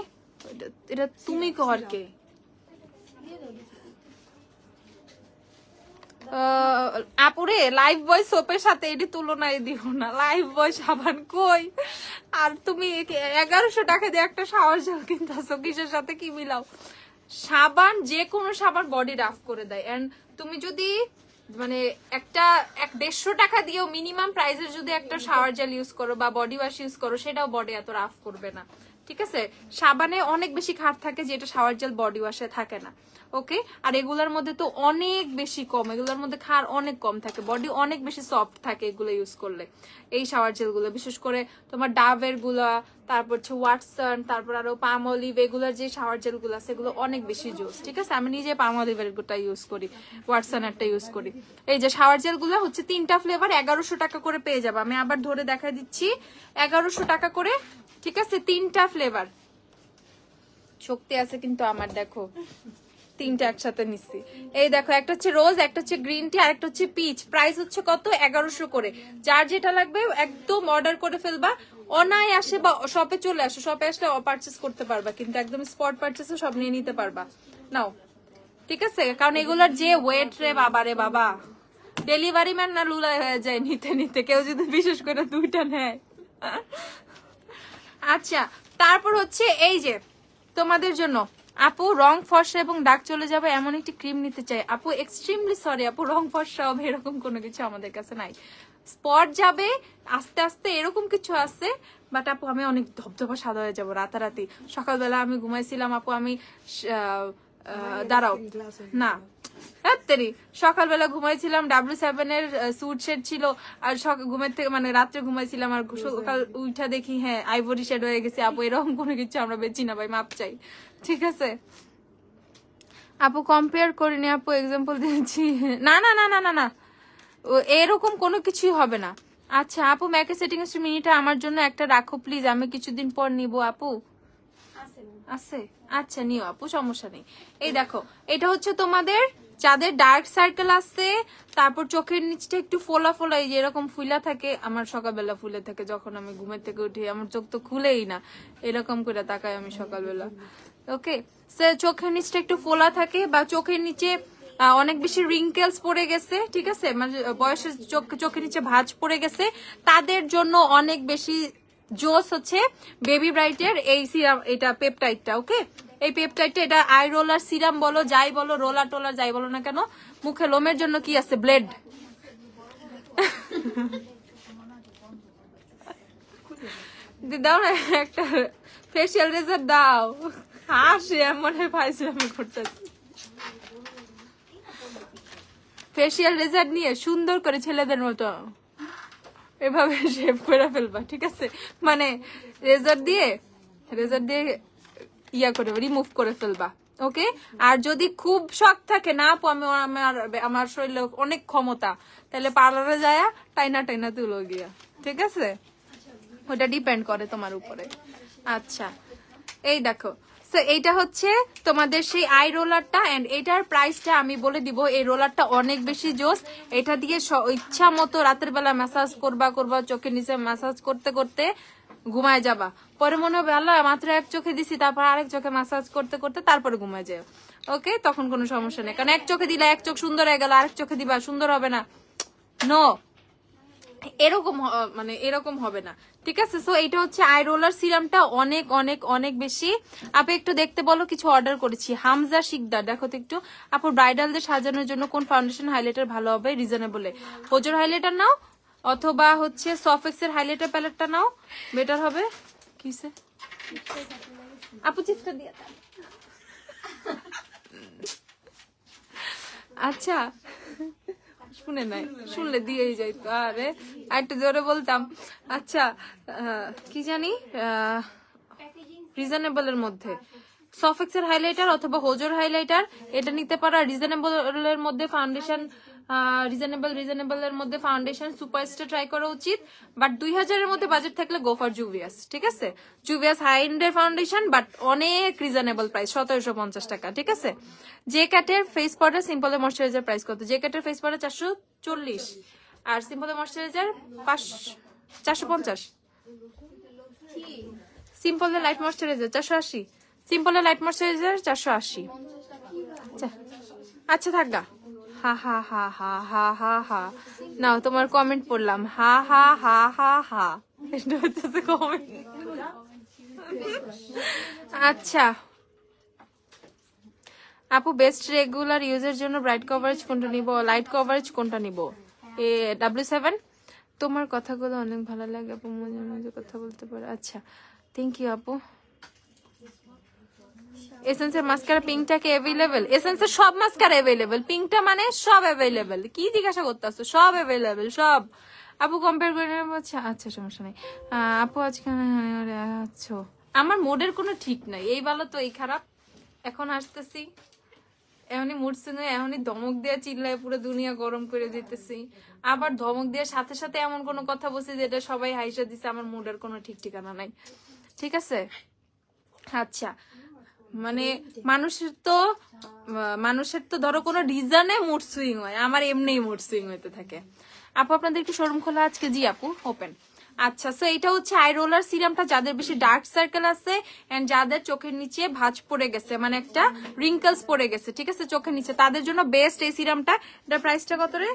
এটা তুমি কর কে? আপুরে লাইফ বয় সোপের সাথে এটি তুলনায় দিও না, লাইফ বয় সাবান কই, আর তুমি 1100 টাকা দিয়ে একটা শাওয়ার জেল কিনতেছো, কিসের সাথে কি মিলাও? সাবান, যে কোনো সাবান বডি রাফ করে দেয়। এন্ড তুমি যদি মানে একটা 150 টাকা দিয়েও মিনিমাম প্রাইসের যদি একটা শাওয়ার জেল ইউজ করো বা বডি ওয়াশ ইউজ করো, সেটাও বডি এত রাফ করবে না, ঠিক আছে? সাবানে অনেক বেশি খাট থাকে, যেটা শাওয়ার জেল বডি ওয়াশে থাকে না। ওকে, আর এগুলোর মধ্যে তো অনেক বেশি কম, এগুলোর মধ্যে খার অনেক কম থাকে, বডি অনেক বেশি সফট থাকে এগুলো ইউজ করলে। এই শাওয়ার জেল গুলো বিশেষ করে তোমার ডাবের গুলা, তারপর হচ্ছে ওয়াটসন, তারপর আরো পাম অলিভ, এগুলোর যে শাওয়ার জেল গুলো আছে এগুলো অনেক বেশি জোস, ঠিক আছে? আমি নিজে পাম অলিভের গুটা ইউজ করি, ওয়াটসনেরটা ইউজ করি। এই যে শাওয়ার জেল গুলো হচ্ছে 3টা ফ্লেভার 1100 টাকা করে পেয়ে যাবে। আমি আবার ধরে দেখা দিচ্ছি, 1100 টাকা করে, ঠিক আছে? 3টা ফ্লেভার। শক্তি আছে কিন্তু আমার, দেখো 3টা একসাথে নিচ্ছি। এই দেখো, একটা হচ্ছে রোজ, একটা হচ্ছে গ্রিন টি, আর একটা হচ্ছে পিচ। প্রাইস হচ্ছে কত? 1100 করে। যার যেটা লাগবে একদম অর্ডার করে ফেলবা, অনায়াসে, বা শপে চলে আসো, শপে আসলে পারচেস করতে পারবা, কিন্তু একদম স্পট পারচেসে সব নিয়ে নিতে পারবা। নাও, ঠিক আছে? কারণ এগুলোর যে ওয়েট রে বাবা রে বাবা, ডেলিভারি ম্যান না লুলাই হয়ে যায় নিতে নিতে, কেউ যদি বিশেষ করে 2টা নেয়। আচ্ছা, তারপর হচ্ছে এই যে তোমাদের জন্য আপু রং ফর্সা এবং দাগ চলে যাবে এমন একটি ক্রিম নিতে চাই। আপু এক্সট্রিমলি সরি আপু, রং ফর্সা হবে এরকম কোনো কিছু আমাদের কাছে নাই। স্পট যাবে আস্তে আস্তে এরকম কিছু আছে, বাট আপু আমি অনেক ধবধবা সাদা হয়ে যাবো রাতারাতি। সকালবেলা আমি ঘুমাইছিলাম আপু, আমি দাঁড়াও না সকালবেলা ঘুমাইছিলাম, W7 এর স্যুট শেড ছিল, আর ঘুমের থেকে মানে রাত্রে ঘুমাইছিলাম, আর সকাল উঠা দেখি হ্যাঁ আইভরি শেড হয়ে গেছে। আপু এরকম কোনো কিছু আমরা বেচি না ভাই, মাপ চাই, ঠিক আছে আপু? কম্পেয়ার করিনি আপু, এক্সাম্পল দিয়েছি। না না না না না না, এরকম কোনো কিছুই হবে না। আচ্ছা আপু ম্যাকে সেটিং মিনিটা আমার জন্য একটা রাখো প্লিজ, আমি কিছুদিন পর নিব। আপু আছে? আচ্ছা নিও আপু, সমস্যা নেই। এই দেখো এটা হচ্ছে তোমাদের যাদের ডার্ক সার্কেল আছে, তারপর চোখের নিচটা একটু ফোলা ফোলা, এই যে এরকম ফুলা থাকে, আমার সকালবেলা ফুলে থাকে যখন আমি ঘুমের থেকে উঠি, আমার চোখ তো খুলেই না, এরকম করে তাকাই আমি সকালবেলা। ওকে, চোখের নিচটা একটু ফোলা থাকে বা চোখের নিচে অনেক বেশি রিঙ্কেলস পড়ে গেছে, ঠিক আছে, মানে বয়সের চোখের নিচে ভাঁজ পড়ে গেছে, তাদের জন্য অনেক বেশি জোস হচ্ছে বেবি ব্রাইটের এই সিরাম, এটা পেপটাইডটা। ওকে, এই পেপটাইডটা, এটা আই রোলার সিরাম বলো, যাই বলো, রোলার টোলার যাই বলো না কেন, মুখে লোমের জন্য কি আছে, ব্লেড। দাও না একটা ফেসিয়াল রেজার দাও, হাসি এমন ফাইজলামি করতেছি। ফেসিয়াল রেজার নিয়ে সুন্দর করে ছেলেদের মতো এভাবে শেভ করে ফেলবা, ঠিক আছে, মানে রেজার দিয়ে ইয়া করে রিমুভ করে ফেলবা। ওকে, আর যদি খুব শখ থাকে না আপু আমার শরীরে অনেক ক্ষমতা, তাহলে পার্লারে যায় টাইনা টাইনা তুলো গিয়া, ঠিক আছে, ওটা ডিপেন্ড করে তোমার উপরে। আচ্ছা এই দেখো, সো এইটা হচ্ছে তোমাদের সেই আই রোলারটা, এন্ড এটার প্রাইসটা আমি বলে দিব। এই রোলারটা অনেক বেশি জোস, এটা দিয়ে ইচ্ছা মতো রাতের বেলা ম্যাসাজ করবা, চোখের নিচে ম্যাসাজ করতে করতে ঘুমায় যাবা, পরে মনে হবে আল্লাহ মাত্র এক চোখে দিছি, তারপর আরেক চোখে ম্যাসাজ করতে করতে তারপরে ঘুমায় যায়। ওকে, তখন কোনো সমস্যা নেই, কারণ এক চোখে দিলে এক চোখ সুন্দর হয়ে গেল, আরেক চোখে দিবা সুন্দর হবে না, নো এরকম মানে এরকম হবে না, ঠিক আছে। সো এটা হচ্ছে আই রোলার সিরামটা অনেক অনেক অনেক বেশি। আপনি একটু দেখতে বলো, কিছু অর্ডার করেছি। হামজা শিকদার, দেখো তো একটু আপু ব্রাইডালদের সাজানোর জন্য কোন ফাউন্ডেশন হাইলাইটার ভালো হবে রিজনেবলে? হোজোর হাইলাইটার নাও অথবা হচ্ছে সফেক্স এর হাইলাইটার প্যালেটটা নাও, বেটার হবে। কিসে আপু চিপটা দিয়ে আচ্ছা শুনে নাই, শুনলে দিয়েই যাইতো, আরে একটু জোরে বলতাম। আচ্ছা কি জানি রিজনেবল এর মধ্যে সফেক্স এর হাইলাইটার অথবা হোজোর হাইলাইটার, এটা নিতে পারো। রিজনেবল এর মধ্যে ফাউন্ডেশন, রিজনেবল এর মধ্যে ফাউন্ডেশন সুপারস্টার ট্রাই করা উচিত, বাট 2000 এর মধ্যে বাজেট থাকলে গো ফর জুভিয়াস, ঠিক আছে। জুভিয়াস হাই এন্ডের ফাউন্ডেশন, বাট অনেক রিজনেবল প্রাইস, 1750 টাকা, ঠিক আছে। জে ক্যাটের ফেস পাউডার সিম্পলের ময়শ্চারাইজার প্রাইস কত? জে ক্যাটের ফেস পাউডার 440, আর সিম্পলের ময়শ্চারাইজার 450। সিম্পলের লাইট ময়শ্চারাইজার 480, সিম্পলের লাইট ময়শ্চারাইজার 480। আচ্ছা থাকগা, হা হা হা হা হা হা হা, নাও তোমার কমেন্ট পড়লাম, হা হা হা হা হা, এটা হচ্ছে কমেন্ট। আচ্ছা আপু বেস্ট রেগুলার ইউজের জন্য ব্রাইট কভারেজ কোনটা নিব, লাইট কভারেজ কোনটা নিব? W7। তোমার কথাগুলো অনেক ভালো লাগে আপু, মাঝে মাঝে কথা বলতে পারো। আচ্ছা থ্যাংক ইউ আপু। এসেন্সের মাস্কারা পিঙ্কটা কি অ্যাভেলেবল? এসেন্সের সব মাস্কারা অ্যাভেলেবল, পিঙ্কটা মানে সব অ্যাভেলেবল। কি জিজ্ঞাসা করতেছো? সব অ্যাভেলেবল, সব। আপু কম্পেয়ার করে আচ্ছা আচ্ছা সমস্যা নেই আপু। আজকে আচ্ছা আমার মুডের কোনো ঠিক নাই, এই ভালো তো এই খারাপ। এখন আসতেছি এমনই মুড সুইং, এমনই ধমক দিয়ে চিল্লায় পুরো দুনিয়া গরম করে দিতেছি, আবার ধমক দিয়ে সাথে সাথে এমন কোনো কথা বলছি যেটা সবাই হাইসা দিচ্ছে। আমার মুডের কোনো ঠিক ঠিকানা নাই, ঠিক আছে। আচ্ছা মানে মানুষের তো ধরো কোনো রিজনে মুড সুইং হয়, আমার এমনি মুড সুইং হইতে থাকে। আপু আপনাদের একটু শোরুম খোলা আজকে? জি আপু ওপেন। আচ্ছা সো এটা হচ্ছে আই রোলার সিরামটা যাদের বেশি ডার্ক সার্কেল আছে এন্ড যাদের চোখের নিচে ভাঁজ পড়ে গেছে, মানে একটা রিঙ্কেলস পড়ে গেছে, ঠিক আছে চোখের নিচে, তাদের জন্য বেস্ট এই সিরামটা। এটার প্রাইসটা কত রে?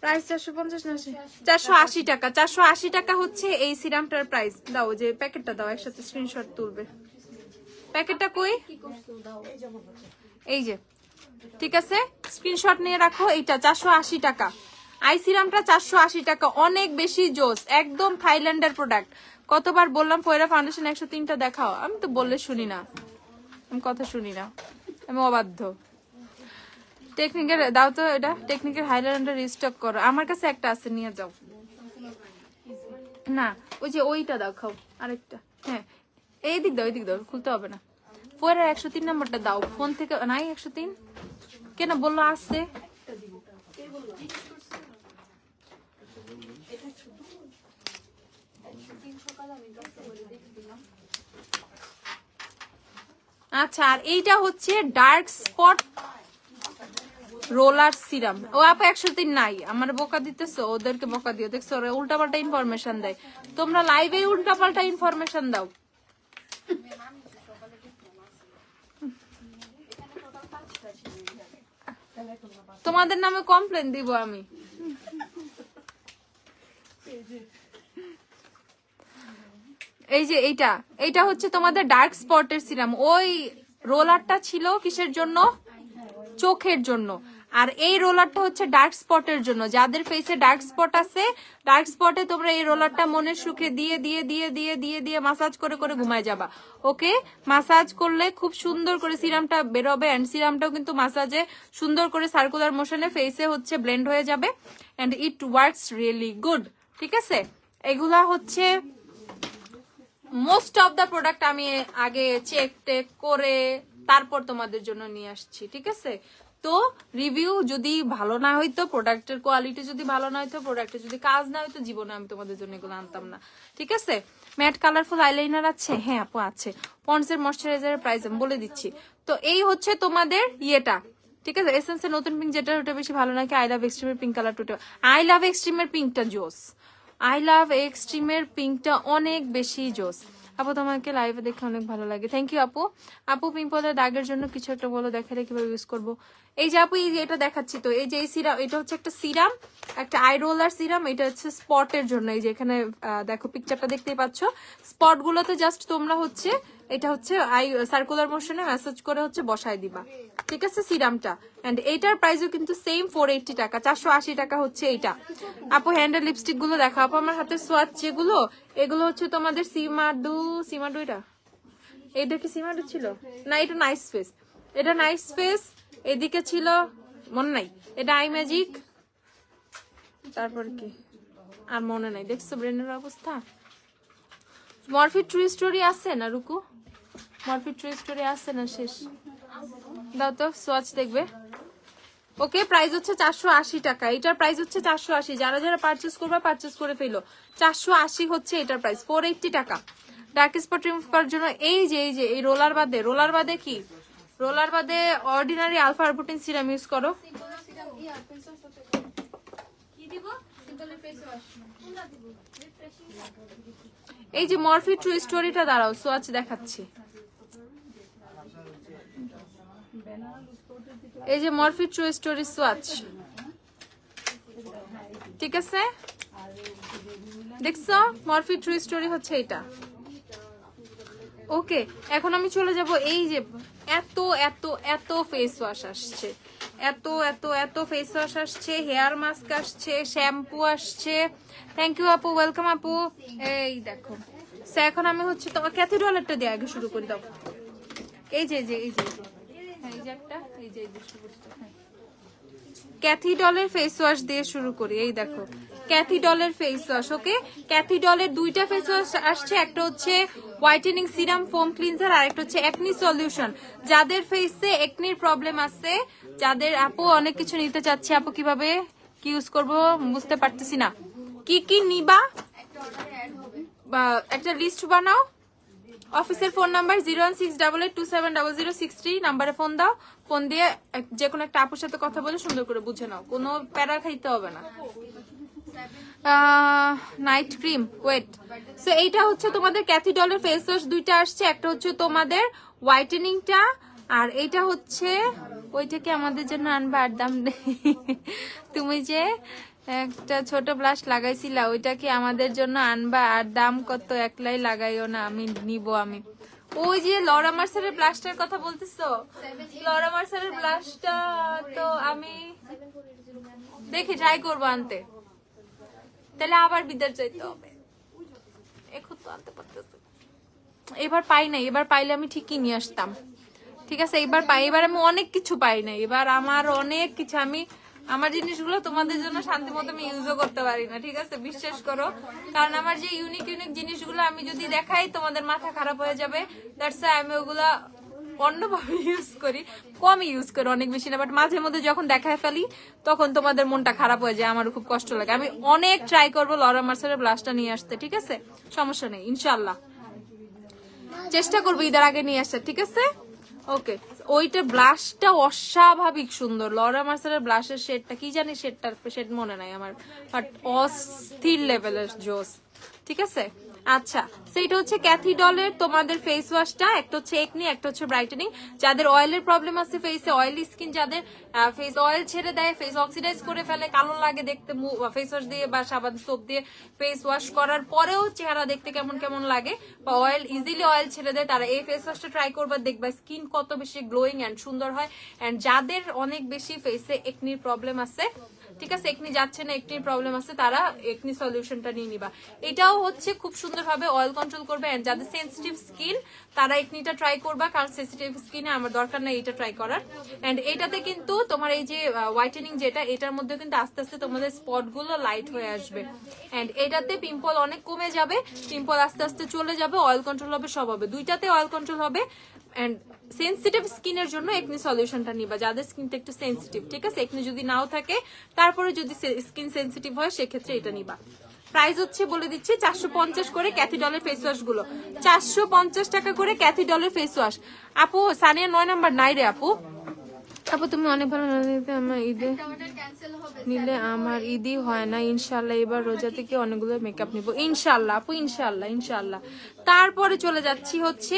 প্রাইস 450 না 480 টাকা। 480 টাকা হচ্ছে এই সিরামটার প্রাইস। দাও যে প্যাকেটটা দাও, একসাথে স্ক্রিনশট তুলবে। প্যাকেটটা কই? এই যে, ঠিক আছে, স্ক্রিনশট নিয়ে রাখো। এইটা 480 টাকা। আই সিরামটা 480 টাকা, অনেক বেশি জোস, একদম থাইল্যান্ডের প্রোডাক্ট। কতবার বললাম ফয়রা ফাউন্ডেশন 103টা দেখাও, আমি তো বললে শুনি না, আমি কথা শুনি না, আমি অবাধ্য। টেকনিকের দাও তো, এটা টেকনিকের হাইল্যান্ডার রিস্টক করো, আমার কাছে একটা আছে, নিয়ে যাও। না ওই যে ওইটা দাও, খাও আরেকটা। হ্যাঁ এই দিক দাও, এই দিক দাও, খুলতে হবে না। ফয়রা 103 নাম্বারটা দাও, ফোন থেকে নাই 103 কেন বললো আসছে। আচ্ছা, আর এইটা হচ্ছে ডার্ক স্পট রোলার সিরাম। ও আপু 103 নাই, আমার বোকা দিতেছো, ওদেরকে বোকা দিও, দেখছো ওরা উল্টাপাল্টা ইনফরমেশন দেয়। তোমরা লাইভে উল্টাপাল্টা ইনফরমেশন দাও। তোমাদের নামে কমপ্লেন দিব আমি। এই যে এইটা হচ্ছে তোমাদের ডার্ক স্পটের সিরাম। ওই রোলারটা ছিল কিসের জন্য? চোখের জন্য। আর এই রোলারটা হচ্ছে ডার্ক স্পটের জন্য। যাদের ফেসে ডার্ক স্পট আছে, ডার্ক স্পটে তোমরা এই রোলারটা মনের সুখে দিয়ে দিয়ে দিয়ে দিয়ে দিয়ে দিয়ে মাসাজ করে করে ঘুমায় যাবা। ওকে, মাসাজ করলে খুব সুন্দর করে সিরামটা বেরোবে, এন্ড সিরামটাও কিন্তু মাসাজে সুন্দর করে সার্কুলার মোশনে ফেসে হচ্ছে ব্লেন্ড হয়ে যাবে, and it works really good. ঠিক আছে, এগুলা হচ্ছে মোস্ট অফ দ্য প্রোডাক্ট আমি আগে চেক টেক করে তারপর তোমাদের জন্য নিয়ে আসছি। ঠিক আছে, তো রিভিউ যদি ভালো না হইতো, প্রোডাক্টের কোয়ালিটি যদি ভালো না হইতো, প্রোডাক্টের যদি কাজ না হইতো, জীবনে আমি তোমাদের জন্য এগুলো আনতাম না। ঠিক আছে, ম্যাট কালারফুল আইলাইনার আছে, হ্যাঁ আপু আছে। পন্ডস এর ময়শ্চারাইজারের প্রাইস আমি বলে দিচ্ছি। তো এই হচ্ছে তোমাদের ইয়েটা। ঠিক আছে, এসেন্সের নতুন পিঙ্ক যেটা, ওটা বেশি ভালো নাকি আই লাভ এক্সট্রিমের পিঙ্ক কালারটা? আই লাভ এক্সট্রিমের পিঙ্কটা জোস, আই লাভ এক্সট্রিমের পিঙ্কটা অনেক বেশি জোস। আপু তোমাকে লাইভে দেখে অনেক ভালো লাগে, থ্যাংক ইউ আপু। আপু পিম্পলের দাগের জন্য কিছু একটা বলো, দেখালে কিভাবে ইউজ করবো। এই যে আপু এই যে এটা দেখাচ্ছি, তো এই যে এই সিরাম, এটা হচ্ছে একটা সিরাম, একটা আই রোলার সিরাম। এটা হচ্ছে স্পটের জন্য। এই যে এখানে দেখো পিকচারটা দেখতেই পাচ্ছ, স্পট গুলোতে জাস্ট তোমরা হচ্ছে এটা হচ্ছে আই সার্কুলার মোশনে ম্যাসাজ করে হচ্ছে বসায় দিবা। ঠিক আছে, সিরামটা। এন্ড এইটার প্রাইসও কিন্তু সেম 480 টাকা, 480 টাকা হচ্ছে এইটা। আপু হ্যান্ডের লিপস্টিক গুলো দেখা। আপু আমার হাতে সোয়াচ যেগুলো, এগুলো হচ্ছে তোমাদের সিমাডু এটা, এইটা কি সিমাডু ছিল না? এটা নাইস ফেস, এটা নাইস ফেস। এদিকে ছিল মনে নাই, এটা আই ম্যাজিক, তারপর কি আর মনে নাই। দেখছো ব্রেনের অবস্থা। মরফি ট্রু স্টোরি আছে না রুকু? মরফি ট্রু স্টোরি আছে না? শেষ দাও তো, সোয়াচ দেখবে। ওকে, প্রাইস হচ্ছে 480 টাকা। এটার প্রাইস হচ্ছে 480। যারা যারা পারচেজ করবে পারচেজ করে ফেলো। 480 হচ্ছে এটার প্রাইস, 480 টাকা। ডার্ক স্পট রিমুভ করার জন্য এই যে এই রোলার বাদে কি, রোলার বাদে ordinary alpha arbutin serum use করো। এই যে মরফি ট্রু স্টোরিটা দাঁড়াও, সোয়াচ দেখাচ্ছি। এই যে মরফি ট্রু স্টোরি সোয়াচ, ঠিক আছে, দেখছো? মরফি ট্রু স্টোরি হচ্ছে এটা। ওকে, এখন আমি চলে যাব। এই যে এত এত এত ফেস ওয়াশ আসছে, এত এত এত ফেস ওয়াশ আসছে, হেয়ার মাস্ক আসছে, শ্যাম্পু আসছে। থ্যাংক ইউ আপু, ওয়েলকাম আপু। এই দেখো, এখন আমি হচ্ছে তোমার ক্যাথিড্রলেরটা দিয়ে আগে শুরু করে দাও। এই যে একটা, এই যে ক্যাথিডলের ফেস ওয়াশ দিয়ে শুরু করি। এই দেখো ক্যাথিডলের ফেস ওয়াশ। ওকে, ক্যাথিডলের দুইটা ফেস ওয়াশ আসছে, একটা হচ্ছে হোয়াইটেনিং সিরাম ফোম ক্লিনজার, আর একটা হচ্ছে একনি সলিউশন। যাদের ফেসে একনির প্রবলেম আছে, যাদের আপু অনেক কিছু নিতে চাচ্ছে, আপু কিভাবে কি ইউজ করবো বুঝতে পারতেছি না, কি কি নিবা একটা লিস্ট বানাও। অফিসের ফোন নাম্বার 01688270063 নাম্বারে ফোন দাও। ফোন দিয়ে যে কোনো একটা আপুর সাথে কথা বলে সুন্দর করে বুঝে নাও, কোনো প্যারা খাইতে হবে না। Night cream wait. সো এইটা হচ্ছে তোমাদের ক্যাথিডলের ফেস ওয়াশ দুইটা আসছে, একটা হচ্ছে তোমাদের হোয়াইটেনিংটা, আর এইটা হচ্ছে ওইটাকে আমাদের জন্য আনবা, আর দাম নেই। তুমি যে একটা ছোট ব্লাশ লাগাইছিলা, ওইটা কি আমাদের জন্য আনবা? আর দাম কত? একলাই লাগাইও না, আমি নিব। আমি ওই যে লরা মার্সারের ব্লাশটার কথা বলতেছো, লরা মার্সারের ব্লাশটা তো আমি দেখি ট্রাই করবো আনতে, তাহলে আবার বিদার চাইতে হবে, এখন তো আনতে পারতেছি। এবার পাই নাই, এবার পাইলে আমি ঠিকই নিয়ে আসতাম, ঠিক আছে? এবার পাই, এবার আমি অনেক কিছু পাই নাই, এবার আমার অনেক কিছু, আমি আমার জিনিসগুলো তোমাদের জন্য শান্তি মতো আমি ইউজও করতে পারি না, ঠিক আছে? বিশ্বাস করো, কারণ আমার যে ইউনিক ইউনিক জিনিসগুলো আমি যদি দেখাই তোমাদের মাথা খারাপ হয়ে যাবে। দ্যাটস ওয়াই আমি ওগুলা অন্যভাবে ইউজ করি, কম ইউজ করি, অনেক বেশি না, বাট মাঝে মধ্যে যখন দেখায় ফেলি তখন তোমাদের মনটা খারাপ হয়ে যায়, আমার খুব কষ্ট লাগে। আমি অনেক ট্রাই করবো লরা মার্সারের ব্লাশটা নিয়ে আসতে, ঠিক আছে? সমস্যা নেই, ইনশাল্লাহ চেষ্টা করবো ঈদের আগে নিয়ে আসতে, ঠিক আছে? ওকে, ওইটা ব্লাশটা অস্বাভাবিক সুন্দর, লরা মার্সারের ব্লাশের শেডটা কি জানি, শেড মনে নাই আমার, বাট অস্থির লেভেলের জোস, ঠিক আছে? আচ্ছা, সেইটা হচ্ছে ক্যাথি ডলের তোমাদের ফেস ওয়াশটা, একটা হচ্ছে একনি, একটা হচ্ছে ব্রাইটেনিং। যাদের অয়েলের প্রবলেম আছে, ফেসে অয়েলি স্কিন, যাদের ফেস অয়েল ছেড়ে দেয়, ফেস অক্সিডাইজ করে ফেলে, কালো লাগে দেখতে, ফেস ওয়াশ দিয়ে বা সাবান সোপ দিয়ে ফেস ওয়াশ করার পরেও চেহারা দেখতে কেমন কেমন লাগে, বা অয়েল ইজিলি অয়েল ছেড়ে দেয়, তারা এই ফেস ওয়াশটা ট্রাই করবা, দেখবা স্কিন কত বেশি গ্লোয়িং এন্ড সুন্দর হয়। এন্ড যাদের অনেক বেশি ফেসে একনির প্রবলেম আছে, ঠিক আছে, একনি যাচ্ছে না, একনির প্রবলেম আছে, তারা একনি সলিউশনটা নিয়ে নিবা। এটাও হচ্ছে খুব সুন্দরভাবে অয়েল কন্ট্রোল করবে। এন্ড যাদের সেনসিটিভ স্কিন তারা একনিটা ট্রাই করবা, কারণ সেনসিটিভ স্কিনে আমার দরকার নেই এটা ট্রাই করার। এন্ড এটাতে কিন্তু তোমার এই যে হোয়াইটেনিং যেটা, এটার মধ্যে কিন্তু আস্তে আস্তে তোমাদের স্পট গুলো লাইট হয়ে আসবে। এন্ড এটাতে পিম্পল অনেক কমে যাবে, পিম্পল আস্তে আস্তে চলে যাবে, অয়েল কন্ট্রোল হবে, সব হবে, দুইটাতে অয়েল কন্ট্রোল হবে। এন্ড সেনসিটিভ স্কিনের জন্য একনি সলিউশনটা নিবা, যাদের স্কিনটা একটু সেনসিটিভ, ঠিক আছে? একনি যদি নাও থাকে, তারপরে যদি স্কিন সেনসিটিভ হয়, সেক্ষেত্রে এটা নিবা। প্রাইস হচ্ছে বলে দিচ্ছি 450 করে ক্যাথি ডলের ফেস ওয়াশ গুলো, 450 টাকা করে ক্যাথি ডলের ফেস ওয়াশ। আপু সানিয়া 9 নাম্বার নাই রে আপু, আপু তুমি অনেক ভালো, আমার ঈদে নিলে আমার ঈদই হয় না, ইনশাল্লাহ এবার রোজা থেকে অনেকগুলো মেকআপ নিবো, ইনশাল্লাহ আপু, ইনশাল্লাহ ইনশাল্লাহ। তারপরে চলে যাচ্ছি হচ্ছে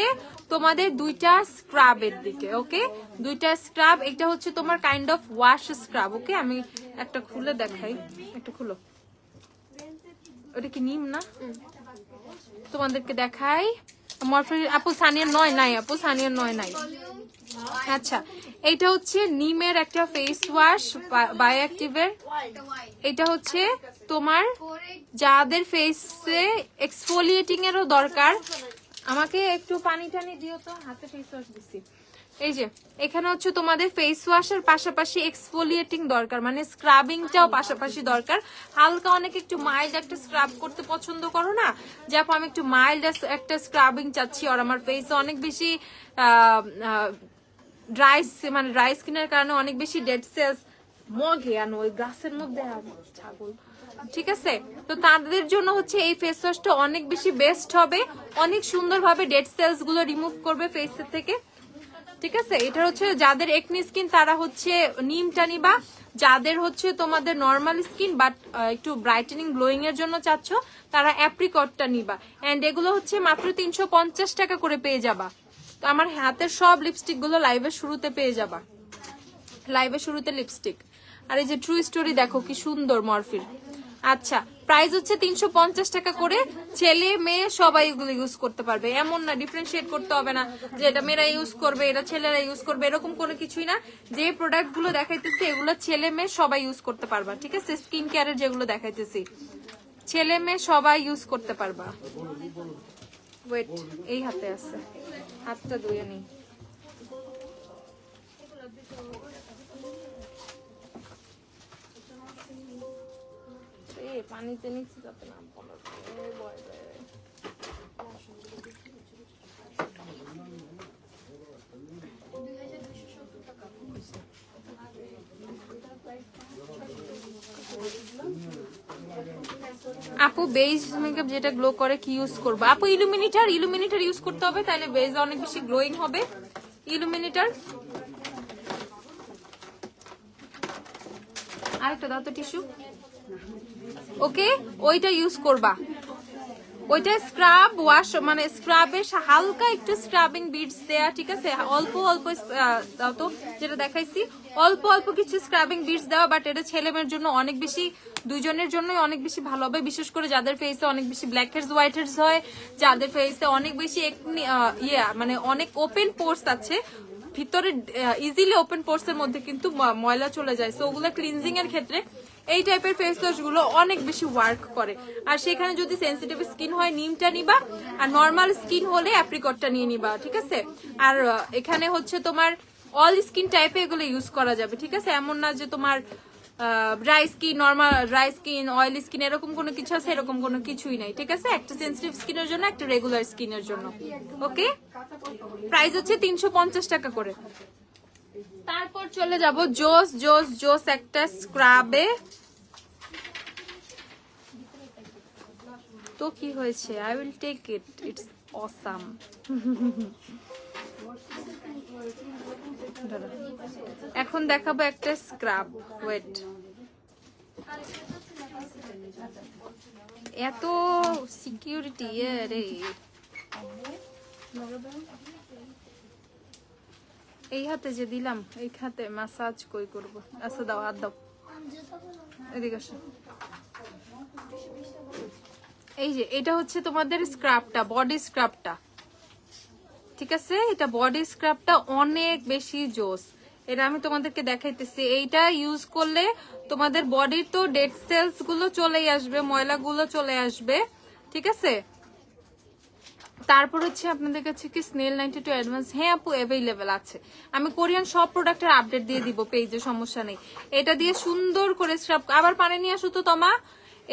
তোমাদের দুইটা স্ক্রাবের দিকে। ওকে, দুইটা স্ক্রাব, এটা হচ্ছে তোমার কাইন্ড অফ ওয়াশ স্ক্রাব। ওকে, আমি একটা খুলে দেখাই, একটা খুলো, ওটা কি নিম না, তোমাদেরকে দেখাই। আপু সানিয়ার 9 নাই, আপু সানিয়ার 9 নাই। আচ্ছা, এটা হচ্ছে নিমের একটা ফেস ওয়াশ বায়োঅ্যাক্টিভের, এটা হচ্ছে তোমার যাদের ফেসে এক্সফোলিয়েটিং এরও দরকার, আমাকে একটু পানি টানি দিও তো, হাতে ফেস ওয়াশ দিছি। এই যে এখানে হচ্ছে তোমাদের ফেস ওয়াশের পাশাপাশি এক্সফোলিয়েটিং দরকার, মানে স্ক্রাবিংটাও পাশাপাশি দরকার। হালকা অনেক একটু মাইল্ড একটা স্ক্রাব করতে পছন্দ করো না, যে আপু আমি একটু মাইল্ড একটা স্ক্রাবিং চাচ্ছি, আর আমার ফেসে অনেক বেশি ড্রাই স্কিনের কারণে অনেক বেশি ডেড সেলস মগে আনো ওই গ্লাসের মধ্যে ছাগল, ঠিক আছে? তো তাদের জন্য হচ্ছে এই ফেস ওয়াশটা অনেক বেশি বেস্ট হবে, অনেক সুন্দরভাবে ডেড সেলস গুলো রিমুভ করবে ফেসের থেকে, ঠিক আছে? এটা হচ্ছে যাদের একনি স্কিন তারা হচ্ছে নিমটা নিবা, যাদের হচ্ছে তোমাদের নর্মাল স্কিন বাট একটু ব্রাইটেনিং গ্লোয়িং এর জন্য চাচ্ছ, তারা অ্যাপ্রিকটটা নিবা। এন্ড এগুলো হচ্ছে মাত্র 350 টাকা করে পেয়ে যাবা। তো আমার হাতের সব লিপস্টিক গুলো লাইভের শুরুতে পেয়ে যাবা, লাইভের শুরুতে লিপস্টিক। আর এই যে ট্রু স্টোরি দেখো কি সুন্দর মরফির। আচ্ছা, প্রাইস হচ্ছে 350 টাকা করে, ছেলে মেয়ে সবাই এগুলো ইউজ করতে পারবে, এমন না ডিফারেন্সিয়েট করতে হবে না যে এটা মেয়েরা ইউজ করবে এটা ছেলেরা ইউজ করবে, এরকম কোনো কিছুই না। যে প্রোডাক্ট গুলো দেখাইতেছি এগুলো ছেলে মেয়ে সবাই ইউজ করতে পারবা, ঠিক আছে? স্কিন কেয়ারের যেগুলো দেখাইতেছি ছেলে মেয়ে সবাই ইউজ করতে পারবা। ওয়েট, এই হাতে আছে, হাতটা ধুয়ে নেই। পানিতে নিচ্ছি যাতে না আপু বেজ মেকআপ যেটা গ্লো করে কি ইউজ করবো? আপু ইলুমিনেটর ইউজ করতে হবে, তাহলে বেজ অনেক বেশি গ্লোয়িং হবে। ইলুমিনেটর আরেকটা দাও তো টিস্যু। ওকে, ওইটা ইউজ করবা, ওইটা স্ক্রাব ওয়াশ মানে স্ক্রাবের হালকা একটু স্ক্রাবিং বিটস দেয়া, ঠিক আছে, অল্প অল্প দাও তো, যেটা দেখাইছি অল্প অল্প কিছু স্ক্রাবিং বিটস দেওয়া। বাট এটা ছেলে মেয়ের জন্য অনেক বেশি, দুইজনের জন্যই অনেক বেশি ভালো হবে, বিশেষ করে যাদের ফেসে অনেক বেশি ব্ল্যাক হেডস হোয়াইট হেডস হয়, যাদের ফেসে অনেক বেশি মানে অনেক ওপেন পোর্স আছে ভিতরে, ইজিলি ওপেন পোর্স এর মধ্যে কিন্তু ময়লা চলে যায়। সো ওগুলো ক্লিনজিং এর ক্ষেত্রে এই টাইপের ফেস ওয়াশ গুলো অনেক বেশি ওয়ার্ক করে। আর সেখানে যদি সেন্সিটিভ স্কিন হয় নিমটা নিবা, আর নর্মাল স্কিন হলে অ্যাপ্রিকটটা নিয়ে নিবা, ঠিক আছে। আর এখানে হচ্ছে তোমার অল স্কিন টাইপে এগুলো ইউজ করা যাবে, ঠিক আছে। এমন না যে তোমার dry skin, normal dry skin, oily skin এরকম কোনো কিছু আছে, এরকম কোনো কিছুই নাই, ঠিক আছে। একটা সেন্সিটিভ স্কিনের জন্য, একটা রেগুলার স্কিনের জন্য। ওকে, প্রাইস হচ্ছে 350 টাকা করে। তারপর চলে যাব জোস জোস জোস একটা স্ক্রাবে। তো কি হয়েছে, I will take it, it's awesome. এখন দেখাবো একটা স্ক্রাব, ওয়েট, এত সিকিউরিটি রে। এই হাতে যে দিলাম, এই হাতে ম্যাসাজ কই করব? আচ্ছা দাও, হাত দাও, এদিকে আসো। এই যে এটা হচ্ছে তোমাদের স্ক্রাবটা, বডি স্ক্রাবটা, ঠিক আছে। এটা বডি স্ক্রাবটা অনেক বেশি জোস, এটা আমি তোমাদেরকে দেখাইতেছি। এইটা ইউজ করলে তোমাদের বডির তো ডেড সেলস গুলো চলেই আসবে, ময়লা গুলো চলে আসবে, ঠিক আছে। তারপর হচ্ছে আপনাদের কাছে কি স্নেল 92 অ্যাডভান্স, হ্যাঁ আপু অ্যাভেলেবেল আছে। আমি কোরিয়ান সব প্রোডাক্টের আপডেট দিয়ে দিব পেজে, সমস্যা নেই। এটা দিয়ে সুন্দর করে স্ক্রাব, আবার পানি নিয়ে আসো তো তোমা।